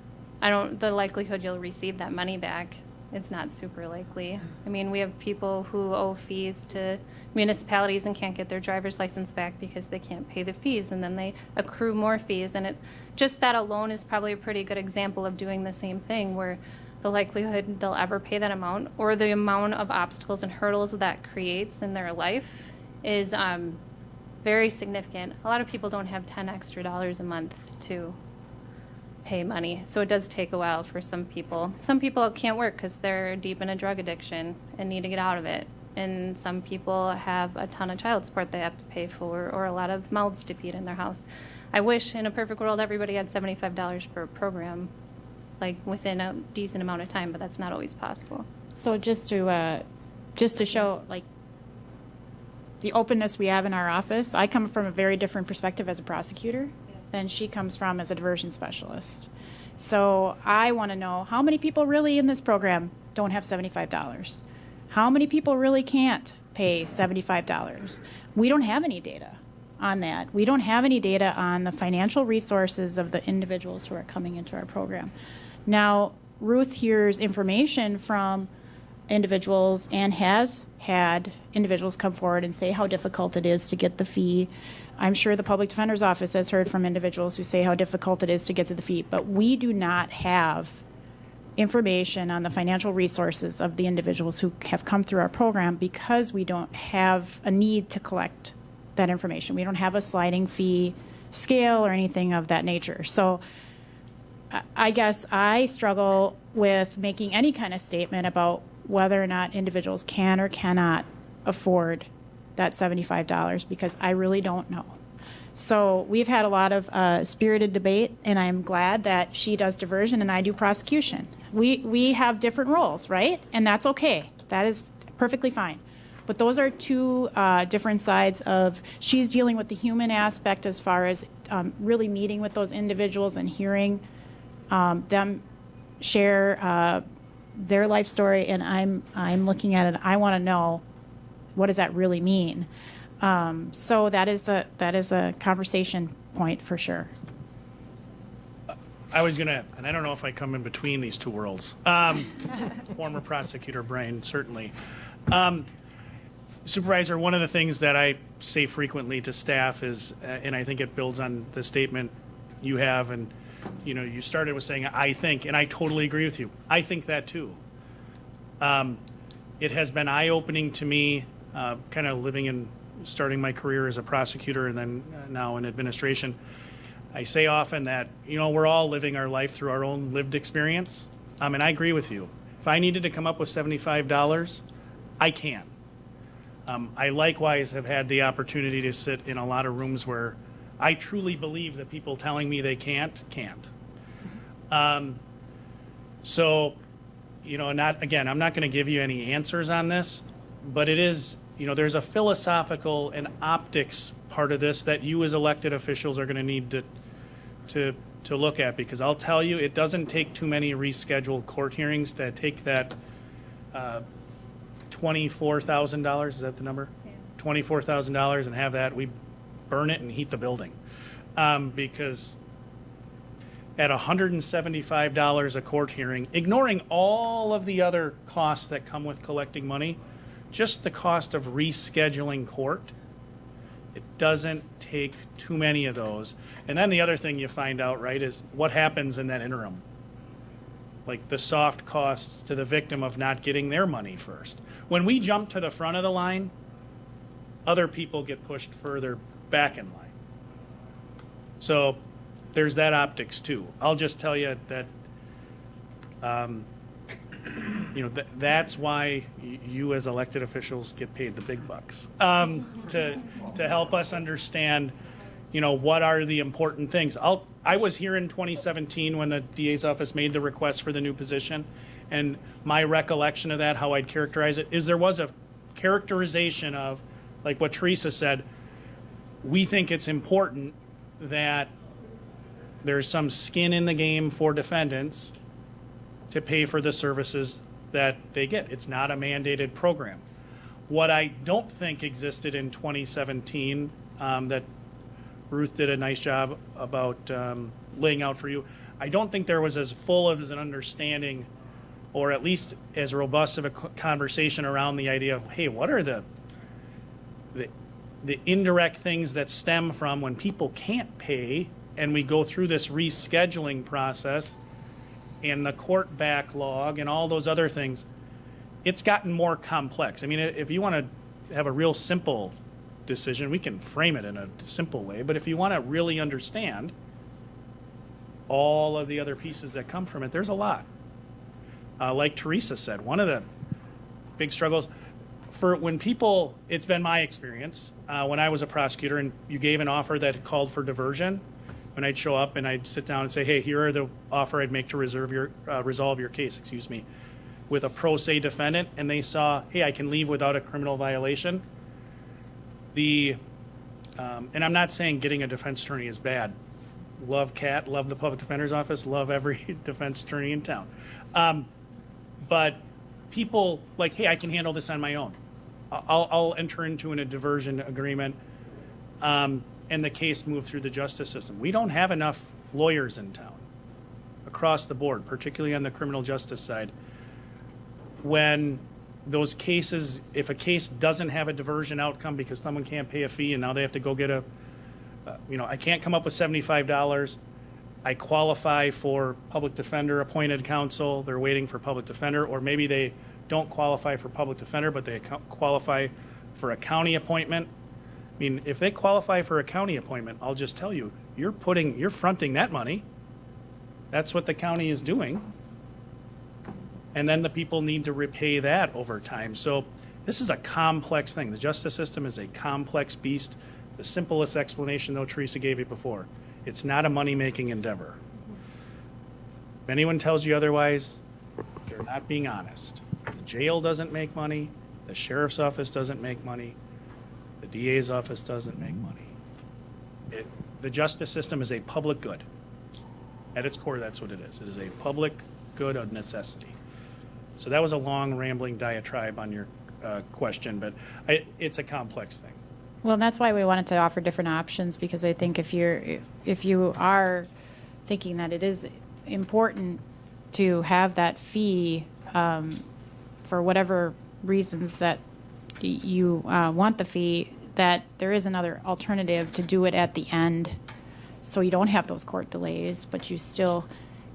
the likelihood you'll receive that money back, it's not super likely. I mean, we have people who owe fees to municipalities and can't get their driver's license back because they can't pay the fees, and then they accrue more fees. And just that alone is probably a pretty good example of doing the same thing, where the likelihood they'll ever pay that amount, or the amount of obstacles and hurdles that creates in their life, is very significant. A lot of people don't have $10 extra a month to pay money, so it does take a while for some people. Some people can't work because they're deep in a drug addiction and need to get out of it, and some people have a ton of child support they have to pay for, or a lot of mouths to feed in their house. I wish in a perfect world everybody had $75 for a program, like within a decent amount of time, but that's not always possible. So just to show like the openness we have in our office, I come from a very different perspective as a prosecutor than she comes from as a diversion specialist. So I want to know how many people really in this program don't have $75? How many people really can't pay $75? We don't have any data on that. We don't have any data on the financial resources of the individuals who are coming into our program. Now, Ruth hears information from individuals and has had individuals come forward and say how difficult it is to get the fee. I'm sure the Public Defender's Office has heard from individuals who say how difficult it is to get to the fee, but we do not have information on the financial resources of the individuals who have come through our program because we don't have a need to collect that information. We don't have a sliding fee scale or anything of that nature. So I guess I struggle with making any kind of statement about whether or not individuals can or cannot afford that $75 because I really don't know. So we've had a lot of spirited debate, and I'm glad that she does diversion and I do prosecution. We have different roles, right? And that's okay. That is perfectly fine. But those are two different sides of, she's dealing with the human aspect as far as really meeting with those individuals and hearing them share their life story, and I'm looking at it. I want to know, what does that really mean? So that is a conversation point for sure. I was gonna, and I don't know if I come in between these two worlds. Former prosecutor brain, certainly. Supervisor, one of the things that I say frequently to staff is, and I think it builds on the statement you have, and you started with saying, I think, and I totally agree with you. I think that too. It has been eye-opening to me, kind of starting my career as a prosecutor and then now in administration. I say often that, we're all living our life through our own lived experience. And I agree with you. If I needed to come up with $75, I can. I likewise have had the opportunity to sit in a lot of rooms where I truly believe that people telling me they can't. So, I'm not going to give you any answers on this, but it is, there's a philosophical and optics part of this that you as elected officials are going to need to look at, because I'll tell you, it doesn't take too many rescheduled court hearings to take that $24,000, is that the number? Yeah. $24,000 and have that, we burn it and heat the building. Because at $175 a court hearing, ignoring all of the other costs that come with collecting money, just the cost of rescheduling court, it doesn't take too many of those. And then the other thing you find out, right, is what happens in that interim. Like the soft costs to the victim of not getting their money first. When we jump to the front of the line, other people get pushed further back in line. So there's that optics too. I'll just tell you that, that's why you as elected officials get paid the big bucks, to help us understand, what are the important things. I was here in 2017 when the DA's office made the request for the new position, and my recollection of that, how I'd characterize it, is there was a characterization of, like what Teresa said, we think it's important that there's some skin in the game for defendants to pay for the services that they get. It's not a mandated program. What I don't think existed in 2017, that Ruth did a nice job about laying out for you, I don't think there was as full of an understanding, or at least as robust of a conversation around the idea of, hey, what are the indirect things that stem from when people can't pay, and we go through this rescheduling process and the court backlog and all those other things. It's gotten more complex. I mean, if you want to have a real simple decision, we can frame it in a simple way, but if you want to really understand all of the other pieces that come from it, there's a lot. Like Teresa said, one of the big struggles for when people, it's been my experience, when I was a prosecutor and you gave an offer that called for diversion, when I'd show up and I'd sit down and say, hey, here are the offer I'd make to resolve your case, with a pro se defendant, and they saw, hey, I can leave without a criminal violation. And I'm not saying getting a defense attorney is bad. Love Kat, love the public defender's office, love every defense attorney in town. But people like, hey, I can handle this on my own. I'll enter into a diversion agreement, and the case move through the justice system. We don't have enough lawyers in town across the board, particularly on the criminal justice side. When those cases, if a case doesn't have a diversion outcome because someone can't pay a fee and now they have to go get I can't come up with $75. I qualify for public defender appointed counsel. They're waiting for public defender, or maybe they don't qualify for public defender, but they qualify for a county appointment. I mean, if they qualify for a county appointment, I'll just tell you, you're fronting that money. That's what the county is doing. And then the people need to repay that over time. So this is a complex thing. The justice system is a complex beast. The simplest explanation, though, Teresa gave you before. It's not a money-making endeavor. If anyone tells you otherwise, they're not being honest. The jail doesn't make money. The sheriff's office doesn't make money. The DA's office doesn't make money. The justice system is a public good. At its core, that's what it is. It is a public good of necessity. So that was a long, rambling diatribe on your question, but it's a complex thing. Well, that's why we wanted to offer different options, because I think if you are thinking that it is important to have that fee for whatever reasons that you want the fee, that there is another alternative to do it at the end, so you don't have those court delays, but you still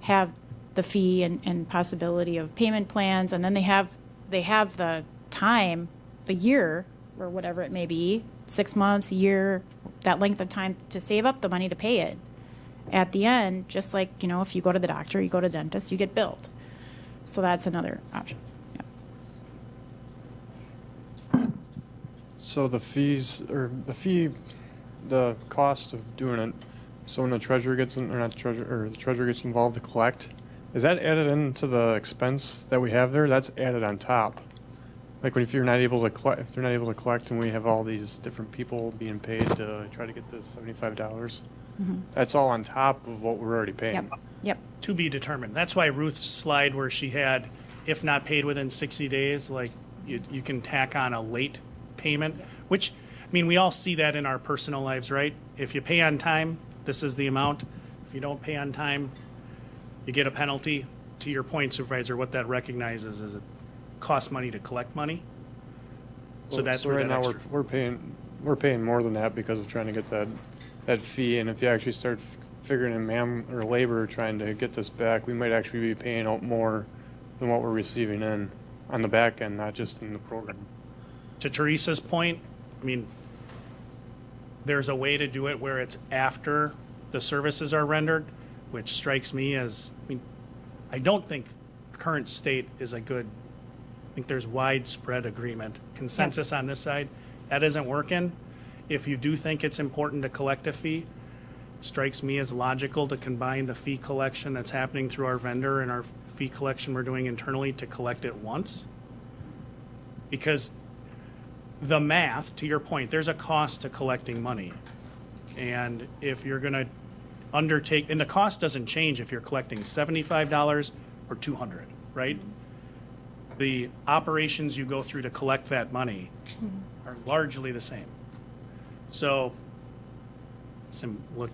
have the fee and possibility of payment plans, and then they have the time, the year, or whatever it may be, 6 months, a year, that length of time to save up the money to pay it. At the end, just like, if you go to the doctor, you go to the dentist, you get billed. So that's another option. Yeah. So the cost of doing it, so when the treasurer gets the treasurer gets involved to collect, is that added into the expense that we have there? That's added on top. Like if they're not able to collect, and we have all these different people being paid to try to get this $75, Mm-hmm. that's all on top of what we're already paying. Yep. To be determined. That's why Ruth's slide where she had, if not paid within 60 days, like you can tack on a late payment, which, we all see that in our personal lives, right? If you pay on time, this is the amount. If you don't pay on time, you get a penalty. To your point, Supervisor, what that recognizes is it costs money to collect money. So that's where right that now extra. we're paying more than that because of trying to get that fee. And if you actually start figuring in man or labor trying to get this back, we might actually be paying out more than what we're receiving in on the back end, not just in the program. To Teresa's point, there's a way to do it where it's after the services are rendered, which strikes me as, I don't think current state is a good, I think there's widespread agreement, consensus on this side. That isn't working. If you do think it's important to collect a fee, it strikes me as logical to combine the fee collection that's happening through our vendor and our fee collection we're doing internally to collect it once. Because the math, to your point, there's a cost to collecting money. And if you're going to undertake, and the cost doesn't change if you're collecting $75 or $200, right? the operations you go through to collect that money are largely the same. So,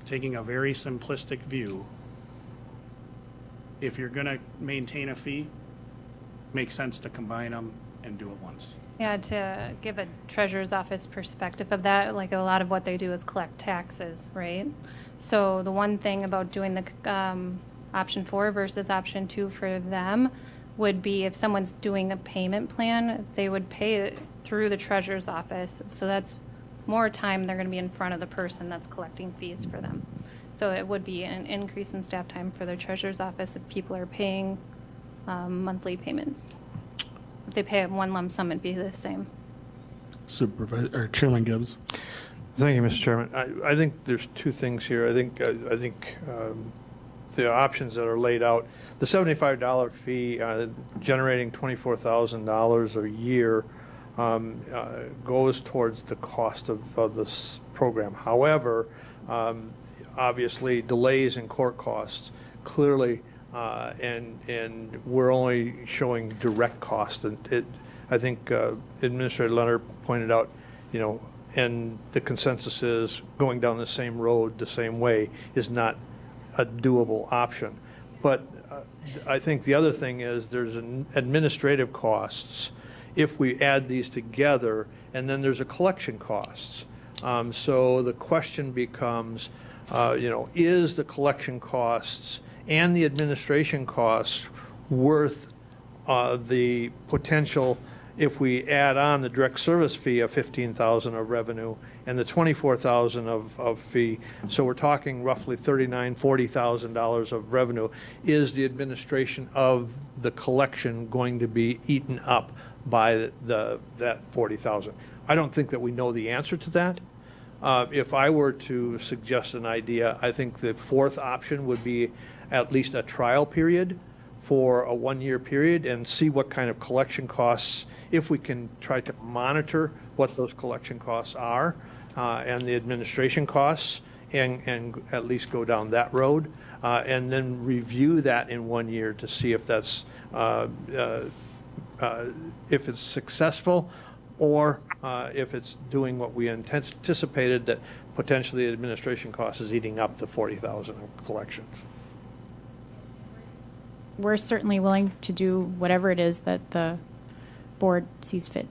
taking a very simplistic view, if you're gonna maintain a fee, makes sense to combine them and do it once. Yeah, to give a treasurer's office perspective of that, like a lot of what they do is collect taxes, right? So the one thing about doing the option 4 versus option 2 for them would be if someone's doing a payment plan, they would pay it through the treasurer's office. So that's more time they're going to be in front of the person that's collecting fees for them. So it would be an increase in staff time for the treasurer's office if people are paying monthly payments. If they pay it one lump sum, it'd be the same. Supervisor, or Chairman Gibbs. Thank you, Mr. Chairman. I think there's two things here. I think the options that are laid out, the $75 fee generating $24,000 a year goes towards the cost of this program. However, obviously delays in court costs clearly, and we're only showing direct costs. And I think Administrator Leonard pointed out, and the consensus is going down the same road the same way is not a doable option. But I think the other thing is there's an administrative costs if we add these together, and then there's a collection costs. So the question becomes, is the collection costs and the administration costs worth the potential if we add on the direct service fee of $15,000 of revenue and the $24,000 of fee, so we're talking roughly $39,000, $40,000 of revenue. Is the administration of the collection going to be eaten up by that $40,000? I don't think that we know the answer to that. If I were to suggest an idea, I think the fourth option would be at least a trial period for a 1-year period and see what kind of collection costs, if we can try to monitor what those collection costs are and the administration costs, and at least go down that road, and then review that in 1 year to see if that's if it's successful, or if it's doing what we anticipated, that potentially the administration cost is eating up the $40,000 of collections. We're certainly willing to do whatever it is that the board sees fit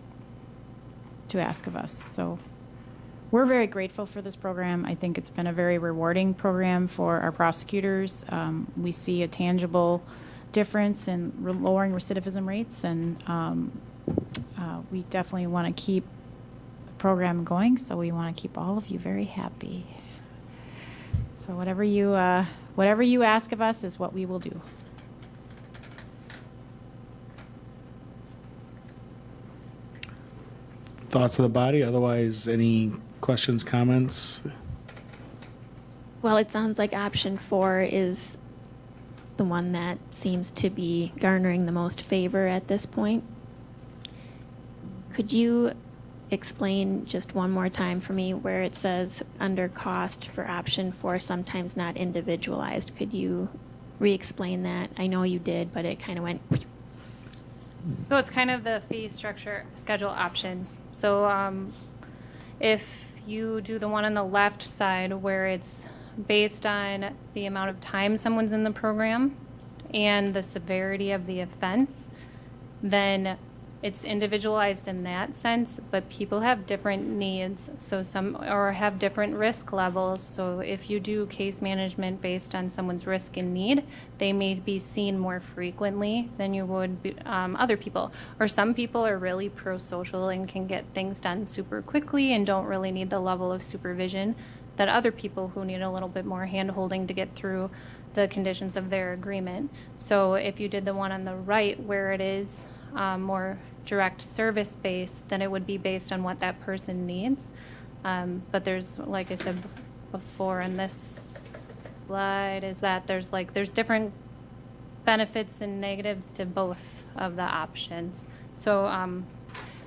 to ask of us. So we're very grateful for this program. I think it's been a very rewarding program for our prosecutors. We see a tangible difference in lowering recidivism rates, and we definitely want to keep the program going, so we want to keep all of you very happy. So whatever you ask of us is what we will do. Thoughts of the body? Otherwise, any questions, comments? Well, it sounds like option 4 is the one that seems to be garnering the most favor at this point. Could you explain just one more time for me where it says under cost for option 4, sometimes not individualized? Could you re-explain that? I know you did, but it kind of went... So it's kind of the fee structure schedule options. So if you do the one on the left side where it's based on the amount of time someone's in the program and the severity of the offense, then it's individualized in that sense, but people have different needs, so or have different risk levels. So if you do case management based on someone's risk and need, they may be seen more frequently than you would be, other people. Or some people are really pro-social and can get things done super quickly and don't really need the level of supervision that other people who need a little bit more hand-holding to get through the conditions of their agreement. So if you did the one on the right where it is more direct service based, then it would be based on what that person needs. But there's, like I said before in this slide, is that there's different benefits and negatives to both of the options. So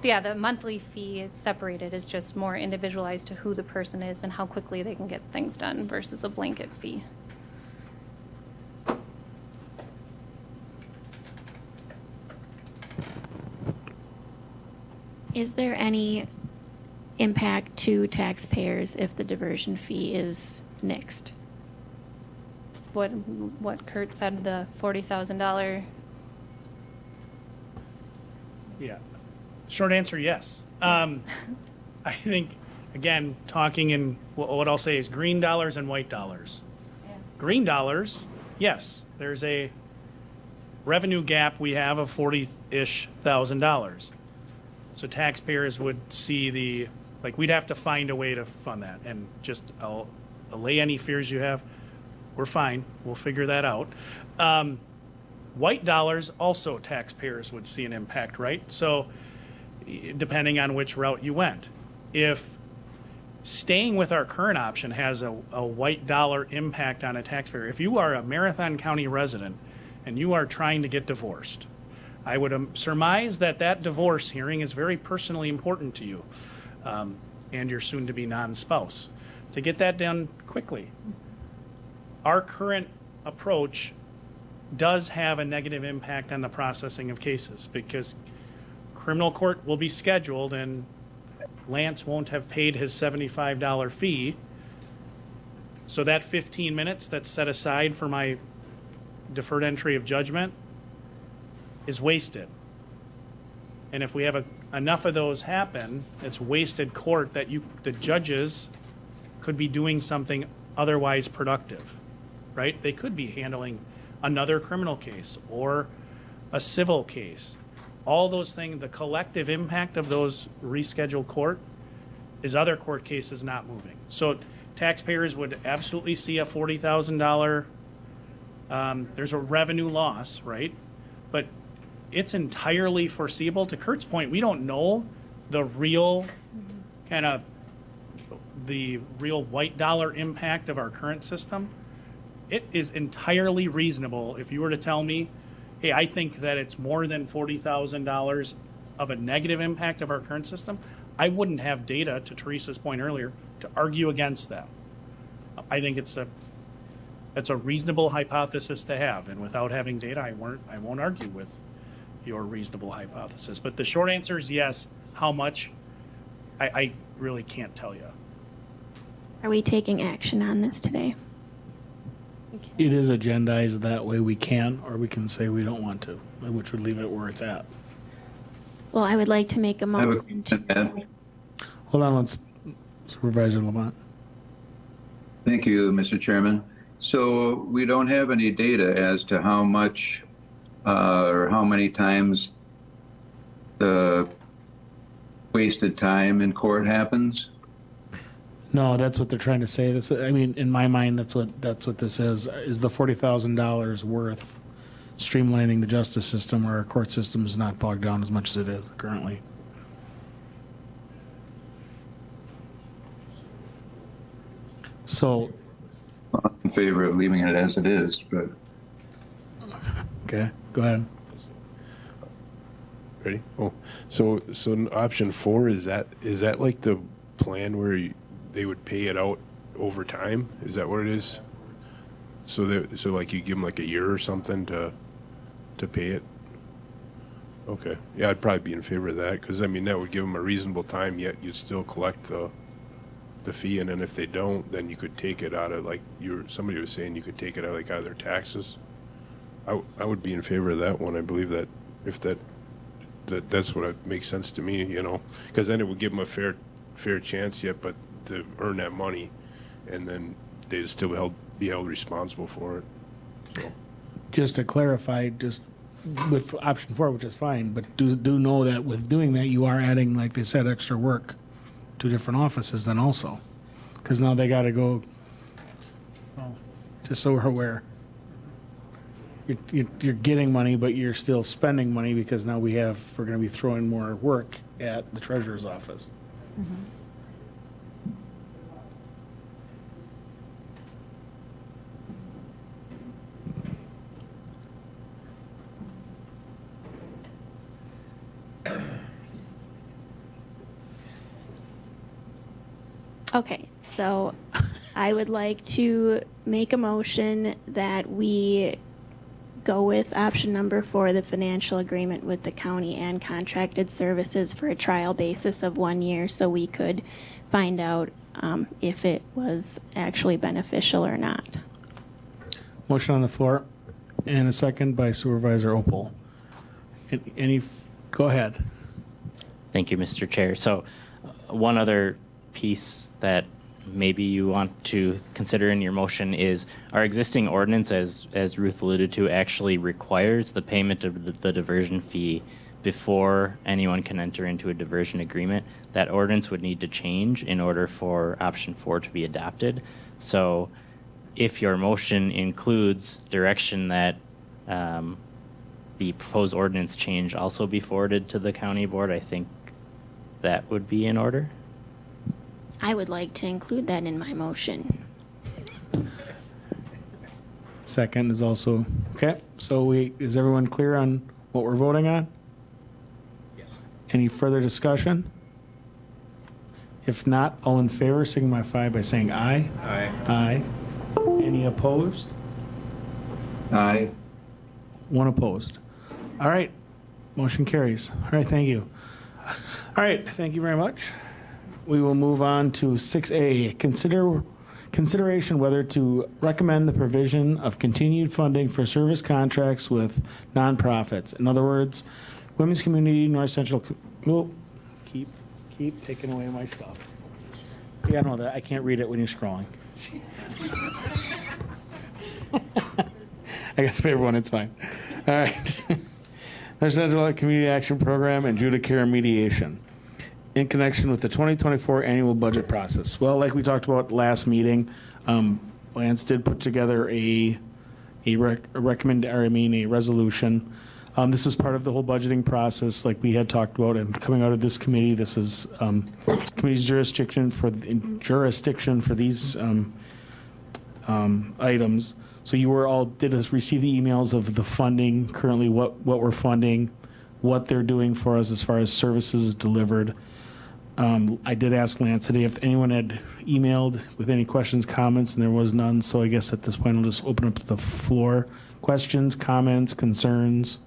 yeah, the monthly fee separated is just more individualized to who the person is and how quickly they can get things done versus a blanket fee. Is there any impact to taxpayers if the diversion fee is nixed? It's what Kurt said, the $40,000. Yeah. Short answer, yes. I think, again, talking in what I'll say is green dollars and white dollars. Green dollars, yes, there's a revenue gap we have of $40-ish thousand. So taxpayers would see we'd have to find a way to fund that. And just allay any fears you have. We're fine. We'll figure that out. White dollars, also taxpayers would see an impact, right? So depending on which route you went. If staying with our current option has a white dollar impact on a taxpayer, if you are a Marathon County resident and you are trying to get divorced, I would surmise that divorce hearing is very personally important to you and your soon-to-be non-spouse. To get that done quickly. Our current approach does have a negative impact on the processing of cases because criminal court will be scheduled and Lance won't have paid his $75 fee. So that 15 minutes that's set aside for my deferred entry of judgment is wasted. And if we have enough of those happen, it's wasted court that the judges could be doing something otherwise productive, right? They could be handling another criminal case or a civil case. All those things, the collective impact of those rescheduled court is other court cases not moving. So taxpayers would absolutely see a $40,000, there's a revenue loss, right? But it's entirely foreseeable. To Kurt's point, we don't know the real the real white dollar impact of our current system. It is entirely reasonable if you were to tell me, hey, I think that it's more than $40,000 of a negative impact of our current system. I wouldn't have data, to Teresa's point earlier, to argue against that. I think it's a reasonable hypothesis to have, and without having data, I won't argue with your reasonable hypothesis. But the short answer is yes. How much? I really can't tell you. Are we taking action on this today? It is agendized that way we can, or we can say we don't want to, which would leave it where it's at. Well, I would like to make a I have a motion question, Ed. Hold on, Supervisor Lamont. Thank you, Mr. Chairman. So we don't have any data as to how much or how many times the wasted time in court happens? No, that's what they're trying to say. This, I mean, in my mind, that's what this is the $40,000 worth streamlining the justice system, where our court system is not bogged down as much as it is currently. So, I'm in favor of leaving it as it is, but okay, go ahead. Ready? Oh, so option 4, is that like the plan where they would pay it out over time? Is that what it is? So like you give them like a year or something to pay it? Okay. Yeah, I'd probably be in favor of that, because I mean that would give them a reasonable time, yet you still collect the fee, and then if they don't, then you could take it out of, like somebody was saying, you could take it out like out of their taxes. I would be in favor of that one. I believe that if that's what makes sense to me, because then it would give them a fair chance yet, but to earn that money, and then they'd still be held responsible for it. So. Just to clarify, just with option 4, which is fine, but do know that with doing that, you are adding, like they said, extra work to different offices then also, because now they got to go. Well, just so we're aware, you're getting money, but you're still spending money because now we're going to be throwing more work at the treasurer's office. Mm-hmm. Okay, so I would like to make a motion that we go with option number 4, the financial agreement with the county and contracted services for a trial basis of 1 year, so we could find out if it was actually beneficial or not. Motion on the floor and a second by Supervisor Opal. Go ahead. Thank you, Mr. Chair. So one other piece that maybe you want to consider in your motion is our existing ordinance, as Ruth alluded to, actually requires the payment of the diversion fee before anyone can enter into a diversion agreement. That ordinance would need to change in order for option 4 to be adopted. So if your motion includes direction that the proposed ordinance change also be forwarded to the county board, I think that would be in order. I would like to include that in my motion. Second is also, okay. So is everyone clear on what we're voting on? Yes. Any further discussion? If not, all in favor, signify by saying aye. Aye. Aye. Any opposed? Aye. One opposed. All right. Motion carries. All right. Thank you. All right. Thank you very much. We will move on to 6A. Consideration whether to recommend the provision of continued funding for service contracts with nonprofits. In other words, Women's Community North Central. Oh, keep taking away my stuff. Yeah, no, that I can't read it when you're scrolling. I guess for everyone, it's fine. All right. North Central Community Action Program and Judicare Mediation in connection with the 2024 annual budget process. Well, like we talked about last meeting, Lance did put together a resolution. This is part of the whole budgeting process, like we had talked about, and coming out of this committee, this is committee's jurisdiction for these items. So you were all receive the emails of the funding currently, what we're funding, what they're doing for us as far as services delivered. I did ask Lance today if anyone had emailed with any questions, comments, and there was none. So I guess at this point, I'll just open up to the floor. Questions, comments, concerns?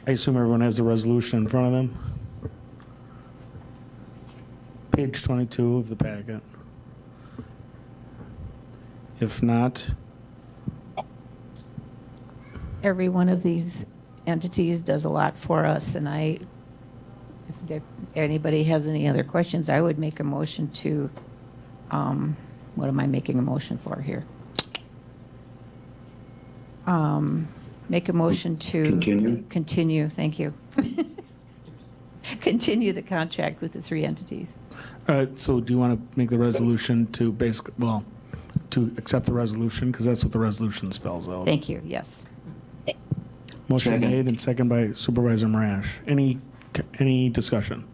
I assume everyone has the resolution in front of them. Page 22 of the packet. If not, every one of these entities does a lot for us, and if anybody has any other questions, I would make a motion to, what am I making a motion for here? Make a motion to continue, thank you. Continue the contract with the 3 entities. all right, so do you want to make the resolution to to accept the resolution? Because that's what the resolution spells out. Thank you, yes. Motion Second. made and second by Supervisor Marash. Any discussion?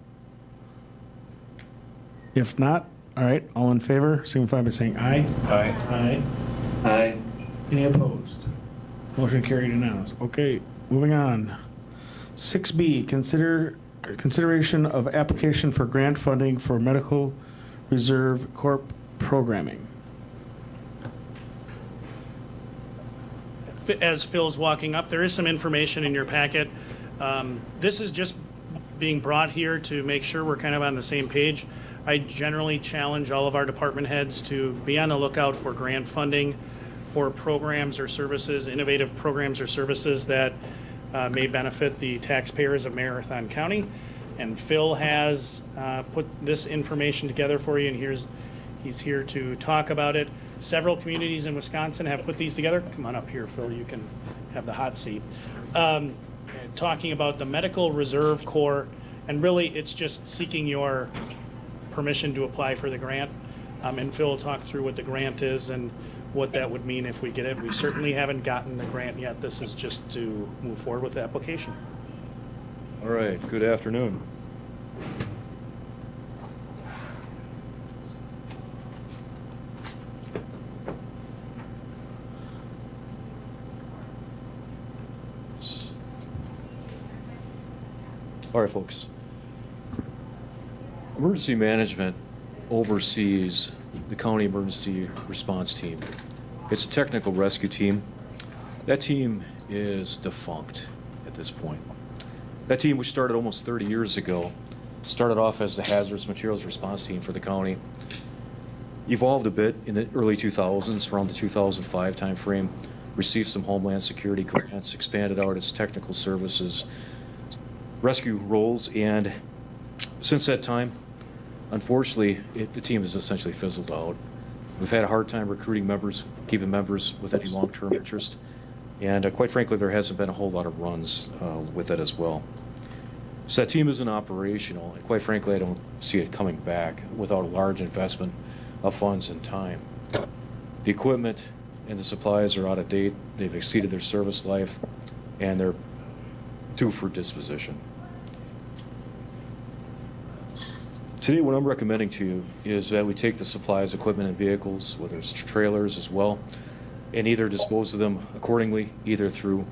If not, all right, all in favor, signify by saying aye. Aye. Aye. Aye. Any opposed? Motion carried unanimous. Okay, moving on. 6B, consideration of application for grant funding for Medical Reserve Corp programming. As Phil's walking up, there is some information in your packet. This is just being brought here to make sure we're kind of on the same page. I generally challenge all of our department heads to be on the lookout for grant funding for programs or services, innovative programs or services that may benefit the taxpayers of Marathon County. And Phil has put this information together for you, and he's here to talk about it. Several communities in Wisconsin have put these together. Come on up here, Phil, you can have the hot seat. Talking about the Medical Reserve Corps, and really it's just seeking your permission to apply for the grant. And Phil will talk through what the grant is and what that would mean if we get it. We certainly haven't gotten the grant yet. This is just to move forward with the application. All right, good afternoon. All right, folks. Emergency management oversees the county emergency response team. It's a technical rescue team. That team is defunct at this point. That team, which started almost 30 years ago, started off as the hazardous materials response team for the county, evolved a bit in the early 2000s, around the 2005 timeframe, received some Homeland Security grants, expanded out its technical services, rescue roles, and since that time, unfortunately, the team has essentially fizzled out. We've had a hard time recruiting members, keeping members with any long-term interest, and quite frankly, there hasn't been a whole lot of runs with it as well. So that team isn't operational, and quite frankly, I don't see it coming back without a large investment of funds and time. The equipment and the supplies are out of date, they've exceeded their service life, and they're due for disposition. Today, what I'm recommending to you is that we take the supplies, equipment, and vehicles, whether it's trailers as well, and either dispose of them accordingly, either through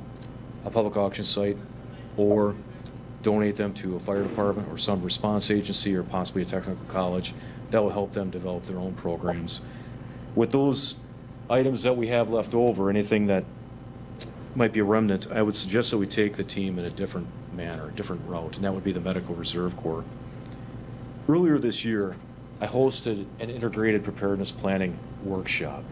a public auction site or donate them to a fire department or some response agency or possibly a technical college that will help them develop their own programs. With those items that we have left over, anything that might be a remnant, I would suggest that we take the team in a different manner, a different route, and that would be the Medical Reserve Corps. Earlier this year, I hosted an integrated preparedness planning workshop.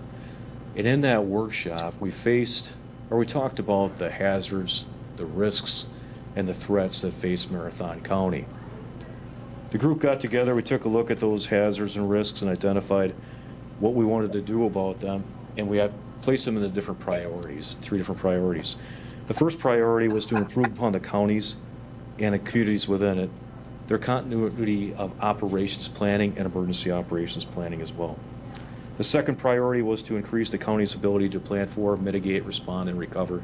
And in that workshop, we talked about the hazards, the risks, and the threats that face Marathon County. The group got together, we took a look at those hazards and risks and identified what we wanted to do about them, and we had placed them into different priorities, 3 different priorities. The first priority was to improve upon the counties and the communities within it, their continuity of operations planning and emergency operations planning as well. The second priority was to increase the county's ability to plan for, mitigate, respond, and recover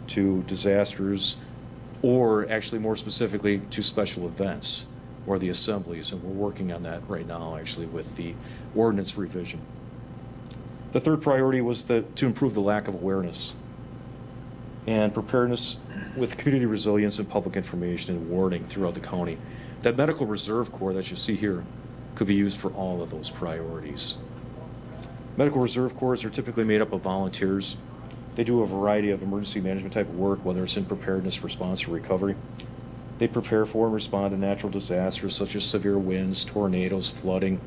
to disasters, or actually more specifically to special events or the assemblies, and we're working on that right now actually with the ordinance revision. The third priority was to improve the lack of awareness and preparedness with community resilience and public information and warning throughout the county. That Medical Reserve Corps that you see here could be used for all of those priorities. Medical Reserve Corps are typically made up of volunteers. They do a variety of emergency management type of work, whether it's in preparedness, response, or recovery. They prepare for and respond to natural disasters such as severe winds, tornadoes, flooding.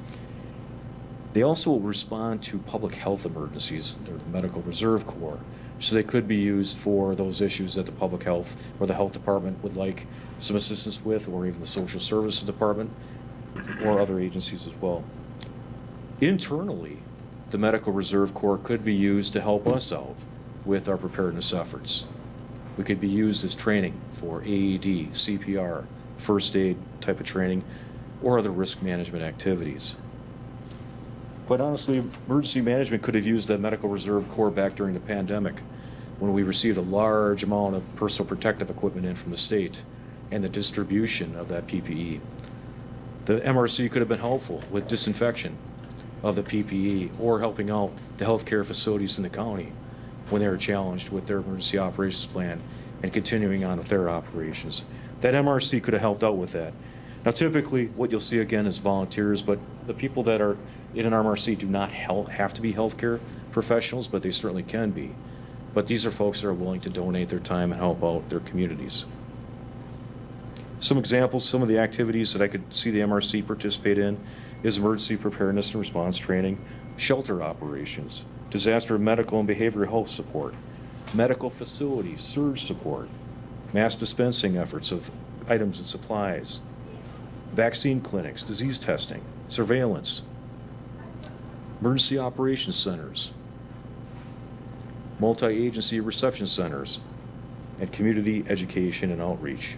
They also respond to public health emergencies. They're the Medical Reserve Corps. So they could be used for those issues that the public health or the health department would like some assistance with, or even the social services department or other agencies as well. Internally, the Medical Reserve Corps could be used to help us out with our preparedness efforts. We could be used as training for AED, CPR, first aid type of training, or other risk management activities. Quite honestly, emergency management could have used the Medical Reserve Corps back during the pandemic when we received a large amount of personal protective equipment in from the state and the distribution of that PPE. The MRC could have been helpful with disinfection of the PPE or helping out the healthcare facilities in the county when they were challenged with their emergency operations plan and continuing on with their operations. That MRC could have helped out with that. Now, typically, what you'll see again is volunteers, but the people that are in an MRC do not have to be healthcare professionals, but they certainly can be. But these are folks that are willing to donate their time and help out their communities. Some examples, some of the activities that I could see the MRC participate in is emergency preparedness and response training, shelter operations, disaster medical and behavioral health support, medical facilities, surge support, mass dispensing efforts of items and supplies, vaccine clinics, disease testing, surveillance, emergency operations centers, multi-agency reception centers, and community education and outreach.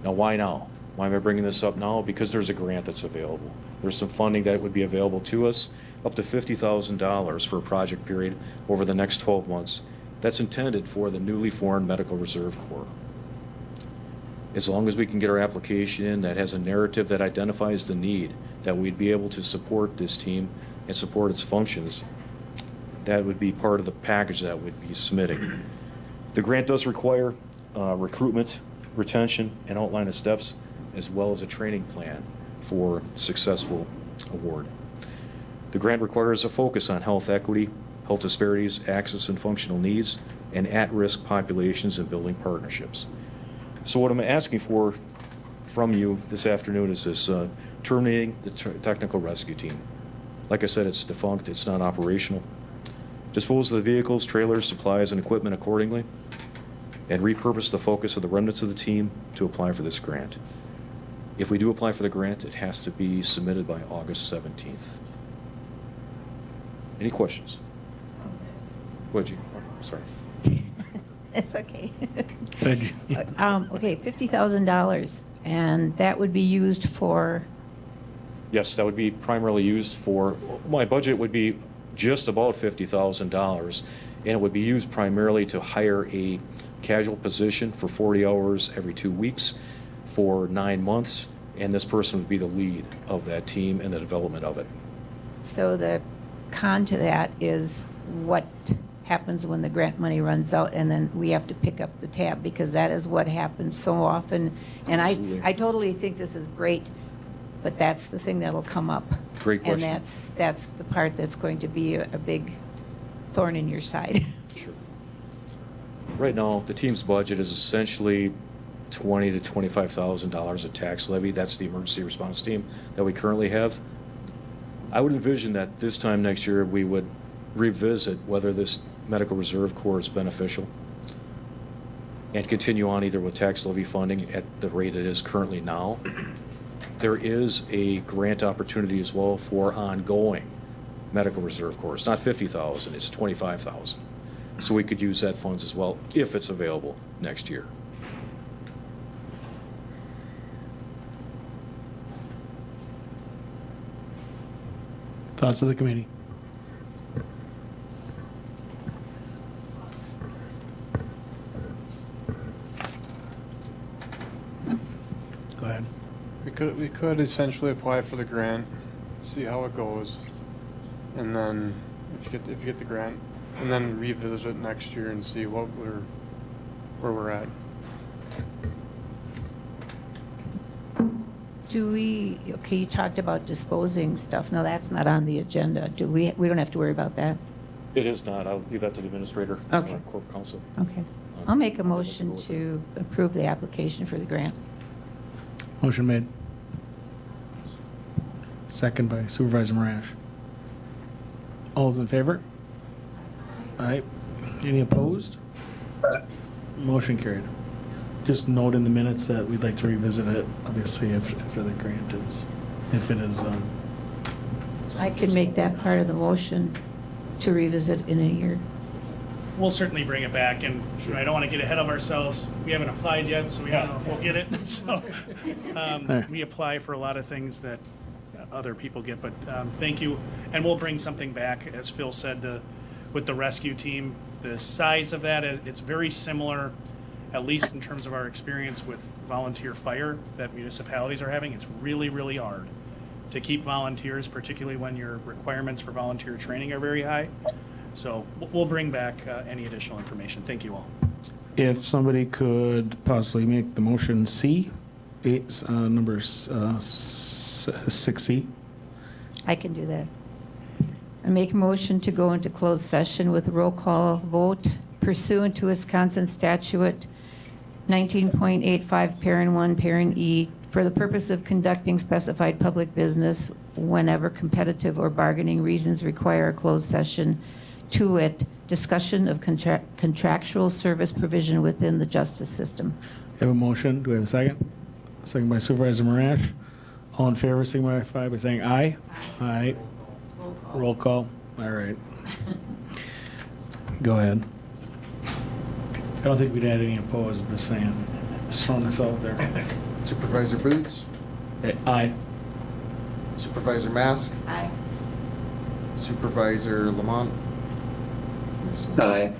Now, why now? Why am I bringing this up now? Because there's a grant that's available. There's some funding that would be available to us, up to $50,000 for a project period over the next 12 months. That's intended for the newly formed Medical Reserve Corps. As long as we can get our application in that has a narrative that identifies the need, that we'd be able to support this team and support its functions, that would be part of the package that we'd be submitting. The grant does require recruitment, retention, and outline of steps, as well as a training plan for successful award. The grant requires a focus on health equity, health disparities, access and functional needs, and at-risk populations and building partnerships. So what I'm asking for from you this afternoon is this, terminating the technical rescue team. Like I said, it's defunct, it's not operational. Dispose of the vehicles, trailers, supplies, and equipment accordingly, and repurpose the focus of the remnants of the team to apply for this grant. If we do apply for the grant, it has to be submitted by August 17th. Any questions? Go ahead, Jean. Oh, sorry. It's okay. Good. Okay, $50,000, and that would be used for, Yes, that would be primarily used for, my budget would be just about $50,000, and it would be used primarily to hire a casual position for 40 hours every 2 weeks for 9 months, and this person would be the lead of that team and the development of it. so the con to that is what happens when the grant money runs out and then we have to pick up the tab, because that is what happens so often. And Absolutely. I totally think this is great, but that's the thing that'll come up. Great question. And that's the part that's going to be a big thorn in your side. Sure. Right now, the team's budget is essentially $20,000 to $25,000 of tax levy. That's the emergency response team that we currently have. I would envision that this time next year we would revisit whether this medical reserve corps is beneficial and continue on either with tax levy funding at the rate it is currently now. There is a grant opportunity as well for ongoing medical reserve corps. It's not $50,000, it's $25,000. So we could use that funds as well if it's available next year. Thoughts of the committee? Go ahead. We could essentially apply for the grant, see how it goes, and then if you get the grant, and then revisit it next year and see where we're at. Do we, okay, you talked about disposing stuff. No, that's not on the agenda. We don't have to worry about that? It is not. I'll leave that to the administrator. Okay. Corporate counsel. Okay. I'll make a motion to approve the application for the grant. Motion made. Second by Supervisor Marash. All those in favor? Aye. Any opposed? Motion carried. Just note in the minutes that we'd like to revisit it, obviously, after the grant is, if it is, I can make that part of the motion to revisit in a year. We'll certainly bring it back, and I don't want to get ahead of ourselves. We haven't applied yet, so we don't know if we'll get it. So we apply for a lot of things that other people get, but thank you. And we'll bring something back, as Phil said, with the rescue team. The size of that, it's very similar, at least in terms of our experience with volunteer fire that municipalities are having. It's really, really hard to keep volunteers, particularly when your requirements for volunteer training are very high. So we'll bring back any additional information. Thank you all. if somebody could possibly make the motion C, number 6C. I can do that. I make a motion to go into closed session with a roll call vote pursuant to Wisconsin statute 19.85, parent 1, parent E, for the purpose of conducting specified public business whenever competitive or bargaining reasons require a closed session, to it, discussion of contractual service provision within the justice system. Have a motion. Do we have a second? Second by Supervisor Marash. All in favor, signify by saying aye. Aye. Roll call. All right. Go ahead. I don't think we'd had any opposed, I'm just saying. Just throwing this out there. Supervisor Boots, Aye. Supervisor Mask, Aye. Supervisor Lamont, Aye.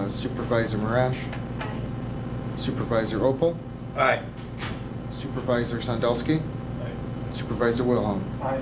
Supervisor Marash, Supervisor Opal, Aye. Supervisor Sandelsky, Supervisor Wilhelm. Aye.